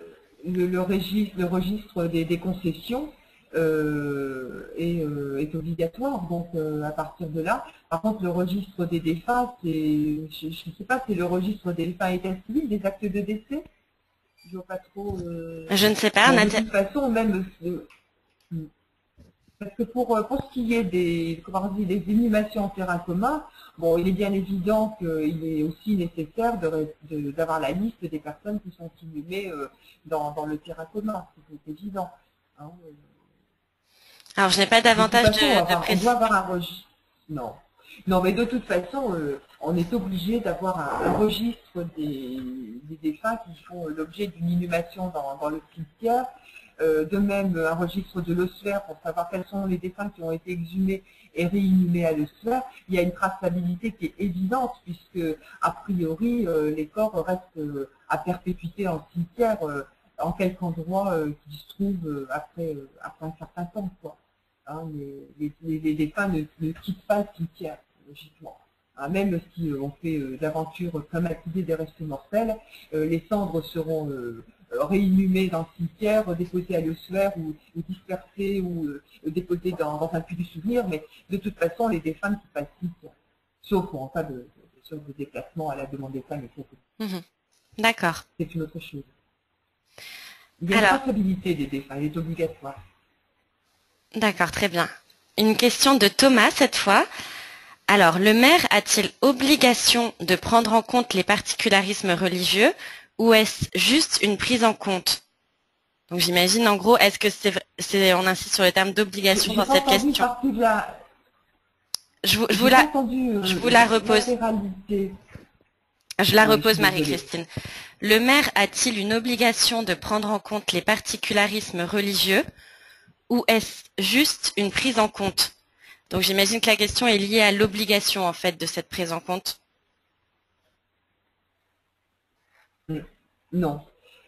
registre des concessions est obligatoire, donc à partir de là. Par contre, le registre des défunts, je ne sais pas, c'est le registre des défunts état civil, des actes de décès. Je vois pas trop. Je ne sais pas. Bon, de toute façon, même parce que pour ce qui est des inhumations en terrain commun, bon, il est bien évident qu'il est aussi nécessaire d'avoir la liste des personnes qui sont inhumées dans le terrain commun, c'est évident. Hein. Alors, je n'ai pas davantage de précision. On doit avoir un registre. Non. Non, mais de toute façon, on est obligé d'avoir un registre des défunts qui font l'objet d'une inhumation dans le cimetière. De même, un registre de l'ossuaire pour savoir quels sont les défunts qui ont été exhumés et réinhumés à l'ossuaire. Il y a une traçabilité qui est évidente puisque, a priori, les corps restent à perpétuité en cimetière en quelque endroit qui se trouve après un certain temps, quoi. Hein, les défunts ne quittent pas le cimetière, logiquement. Hein, même si on fait d'aventures traumatisées des restes mortels, les cendres seront réinhumées dans le cimetière, déposées à l'ossuaire ou dispersées ou déposées dans un puits du souvenir, mais de toute façon, les défunts ne quittent pas le cimetière, sauf en cas de déplacement à la demande des femmes, etc. D'accord. C'est une autre chose. Il y a une traçabilité des défunts, elle est obligatoire. D'accord, très bien. Une question de Thomas cette fois. Alors, le maire a-t-il obligation de prendre en compte les particularismes religieux ou est-ce juste une prise en compte? Donc j'imagine en gros, est-ce que on insiste sur le terme d'obligation dans cette question? Je vous la repose. Je la repose, Marie-Christine. Le maire a-t-il une obligation de prendre en compte les particularismes religieux ou est-ce juste une prise en compte? Donc j'imagine que la question est liée à l'obligation en fait de cette prise en compte. Non.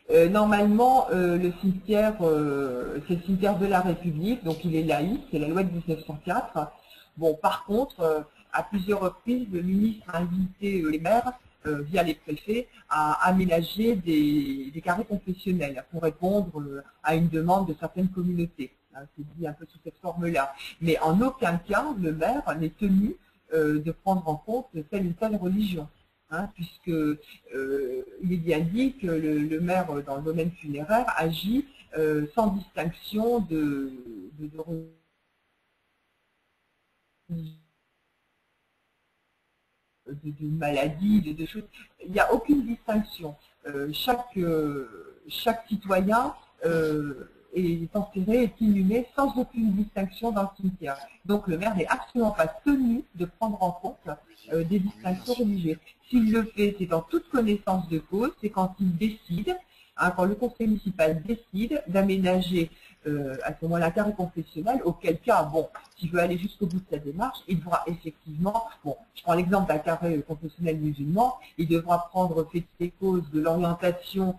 Normalement, le cimetière, c'est le cimetière de la République, donc il est laïque, c'est la loi de 1904. Bon, par contre, à plusieurs reprises, le ministre a invité les maires, via les préfets, à aménager des carrés confessionnels pour répondre à une demande de certaines communautés. C'est dit un peu sous cette forme-là. Mais en aucun cas, le maire n'est tenu de prendre en compte telle ou telle religion. Hein, puisque il est bien dit que le maire, dans le domaine funéraire, agit sans distinction de maladies, de choses. Il n'y a aucune distinction. Chaque citoyen est enterré, est inhumé sans aucune distinction dans le cimetière. Donc le maire n'est absolument pas tenu de prendre en compte des distinctions religieuses. S'il le fait, c'est en toute connaissance de cause, c'est quand il décide, hein, quand le conseil municipal décide d'aménager à ce moment-là un carré confessionnel, auquel cas, bon, s'il veut aller jusqu'au bout de sa démarche, il devra effectivement, bon, je prends l'exemple d'un carré confessionnel musulman, il devra prendre fait des causes de l'orientation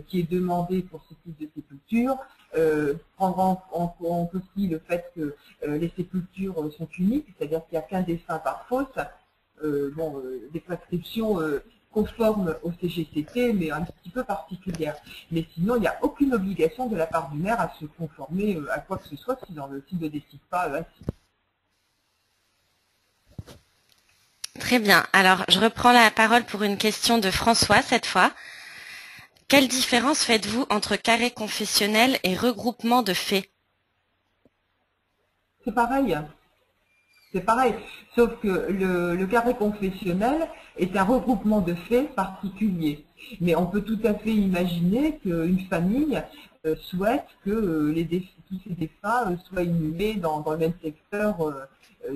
qui est demandée pour ce type de sépulture, prendre en compte aussi le fait que les sépultures sont uniques, c'est-à-dire qu'il n'y a qu'un défunt par fosse, des prescriptions conformes au CGCT, mais un petit peu particulières. Mais sinon, il n'y a aucune obligation de la part du maire à se conformer à quoi que ce soit s'il ne décide pas ainsi. Très bien. Alors, je reprends la parole pour une question de François cette fois. Quelle différence faites-vous entre carré confessionnel et regroupement de faits? C'est pareil. C'est pareil, sauf que le carré confessionnel est un regroupement de faits particuliers. Mais on peut tout à fait imaginer qu'une famille souhaite que tous ces défunts soient inhumés dans le même secteur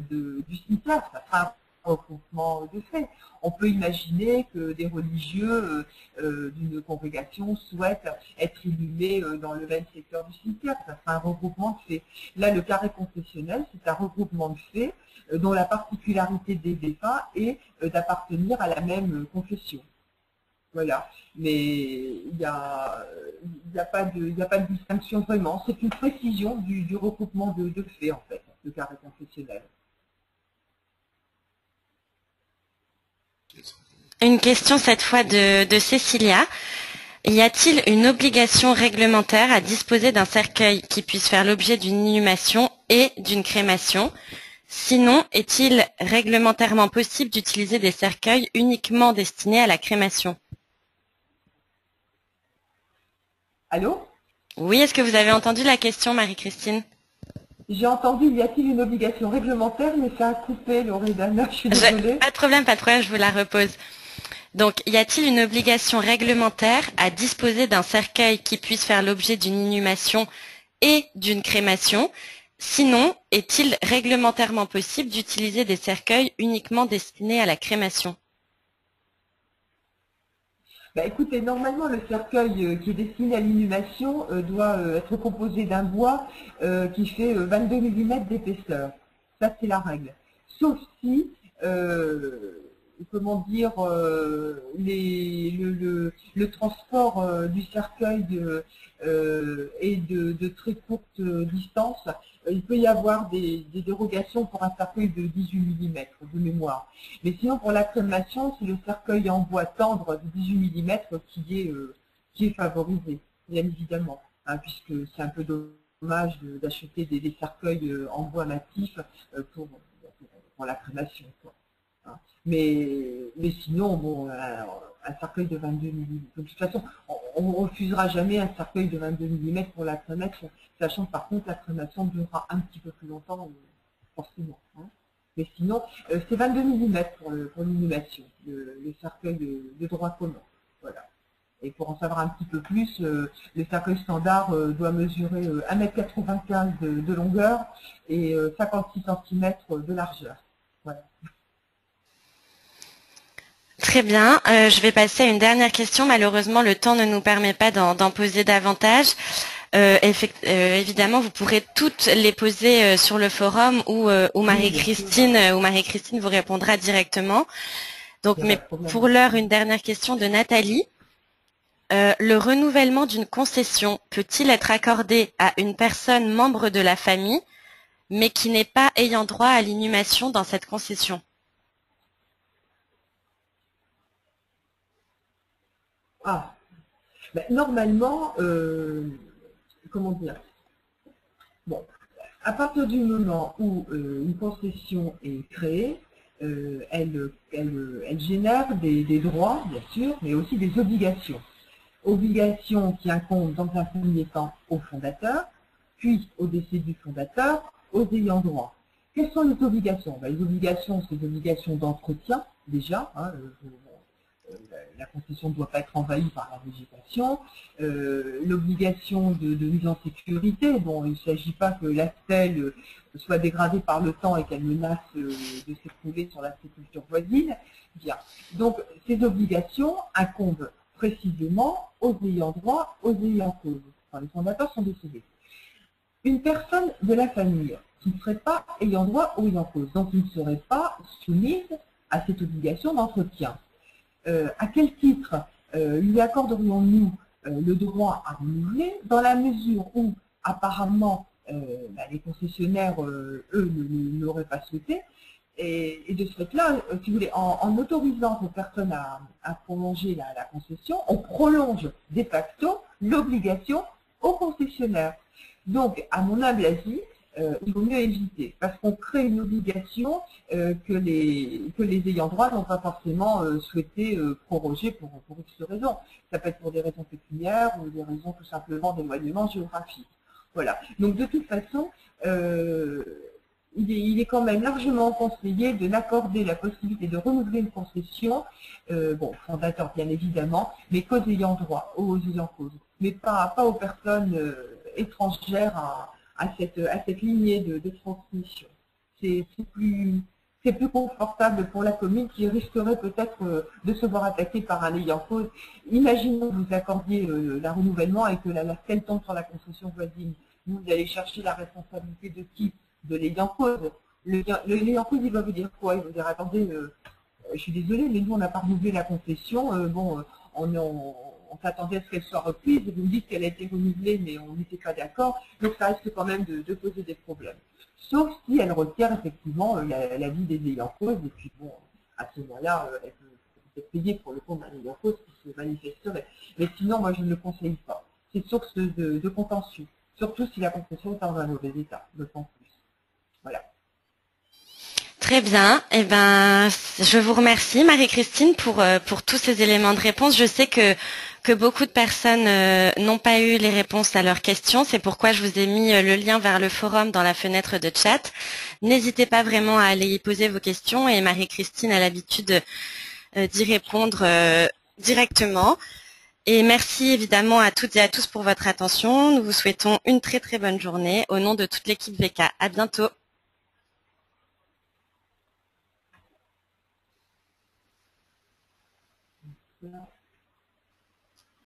du cimetière. Ça sera un regroupement de faits. On peut imaginer que des religieux d'une congrégation souhaitent être inhumés dans le même secteur du cimetière. Ça sera un regroupement de faits. Là, le carré confessionnel, c'est un regroupement de faits dont la particularité des défunts est d'appartenir à la même confession. Voilà. Mais il n'y a pas de distinction vraiment. C'est une précision du regroupement de faits, en fait, le carré confessionnel. Une question cette fois de Cécilia. Y a-t-il une obligation réglementaire à disposer d'un cercueil qui puisse faire l'objet d'une inhumation et d'une crémation? Sinon, est-il réglementairement possible d'utiliser des cercueils uniquement destinés à la crémation? Allô? Oui, est-ce que vous avez entendu la question, Marie-Christine? J'ai entendu, y a-t-il une obligation réglementaire, mais ça a coupé, Loredana, je suis désolée. Pas de problème, je vous la repose. Donc, y a-t-il une obligation réglementaire à disposer d'un cercueil qui puisse faire l'objet d'une inhumation et d'une crémation? Sinon, est-il réglementairement possible d'utiliser des cercueils uniquement destinés à la crémation? Bah, écoutez, normalement, le cercueil qui est destiné à l'inhumation doit être composé d'un bois qui fait 22 mm d'épaisseur. Ça, c'est la règle. Sauf si, comment dire, le transport du cercueil est de très courte distance. Il peut y avoir des dérogations pour un cercueil de 18 mm de mémoire. Mais sinon, pour la crémation, c'est le cercueil en bois tendre de 18 mm qui est favorisé, bien évidemment, hein, puisque c'est un peu dommage d'acheter des cercueils en bois massif pour la crémation, quoi, hein. Mais sinon, bon, un cercueil de 22 mm. De toute façon, on ne refusera jamais un cercueil de 22 mm pour la crémation, sachant que par contre, la crémation durera un petit peu plus longtemps, forcément, hein. Mais sinon, c'est 22 mm pour l'inhumation, le cercueil de droit commun. Voilà. Et pour en savoir un petit peu plus, le cercueil standard doit mesurer 1,95 m de longueur et 56 cm de largeur. Voilà. Très bien. Je vais passer à une dernière question. Malheureusement, le temps ne nous permet pas d'en poser davantage. Évidemment, vous pourrez toutes les poser sur le forum où Marie-Christine vous répondra directement. Donc, mais pour l'heure, une dernière question de Nathalie. Le renouvellement d'une concession peut-il être accordé à une personne membre de la famille, mais qui n'est pas ayant droit à l'inhumation dans cette concession? Ah, ben, normalement, comment dire? Bon, à partir du moment où une concession est créée, elle génère des droits, bien sûr, mais aussi des obligations. Obligations qui incombent dans un premier temps au fondateur, puis au décès du fondateur, aux ayants droit. Quelles sont les obligations? Ben, les obligations, c'est des obligations d'entretien, déjà, hein, la concession ne doit pas être envahie par la végétation, l'obligation de mise en sécurité, bon, il ne s'agit pas que la stèle soit dégradée par le temps et qu'elle menace de s'écrouler sur la sépulture voisine. Bien. Donc, ces obligations incombent précisément aux ayants droit, aux ayants cause. Enfin, les fondateurs sont décédés. Une personne de la famille qui ne serait pas ayant droit ou ayant cause, donc qui ne serait pas soumise à cette obligation d'entretien. À quel titre lui accorderions-nous le droit à renouveler, dans la mesure où apparemment les concessionnaires, eux, ne l'auraient pas souhaité, et de ce fait-là, si vous voulez, en autorisant cette personne à prolonger la concession, on prolonge de facto l'obligation au concessionnaire. Donc, à mon humble avis, il vaut mieux éviter, parce qu'on crée une obligation que les ayants droit n'ont pas forcément souhaité proroger pour X raisons. Ça peut être pour des raisons pécuniaires ou des raisons tout simplement d'éloignement géographique. Voilà. Donc de toute façon, il est quand même largement conseillé de n'accorder la possibilité de renouveler une concession, bon, fondateur bien évidemment, mais qu'aux ayants droit, aux ayants cause, mais pas aux personnes étrangères à cette lignée de transmission. C'est plus confortable pour la commune qui risquerait peut-être de se voir attaquée par un ayant cause. Imaginons que vous accordiez le renouvellement et que la stèle tombe sur la concession voisine. Vous allez chercher la responsabilité de qui? De l'ayant cause. L'ayant cause, il va vous dire quoi? Il va vous dire, attendez, je suis désolée, mais nous, on n'a pas renouvelé la concession. Bon, on s'attendait à ce qu'elle soit reprise. Vous me dites qu'elle a été renouvelée, mais on n'était pas d'accord. Donc, ça risque quand même de poser des problèmes. Sauf si elle requiert effectivement l'avis des ayants cause. Et puis, bon, à ce moment-là, elle peut être payée pour le compte d'un ayant cause qui se manifesterait. Mais sinon, moi, je ne le conseille pas. C'est source de contentieux. Surtout si la concession est dans un mauvais état, d'autant plus. Voilà. Très bien. Eh ben, je vous remercie, Marie-Christine, pour tous ces éléments de réponse. Je sais que beaucoup de personnes n'ont pas eu les réponses à leurs questions. C'est pourquoi je vous ai mis le lien vers le forum dans la fenêtre de chat. N'hésitez pas vraiment à aller y poser vos questions et Marie-Christine a l'habitude d'y répondre directement. Et merci évidemment à toutes et à tous pour votre attention. Nous vous souhaitons une très très bonne journée au nom de toute l'équipe VK. À bientôt. Voilà.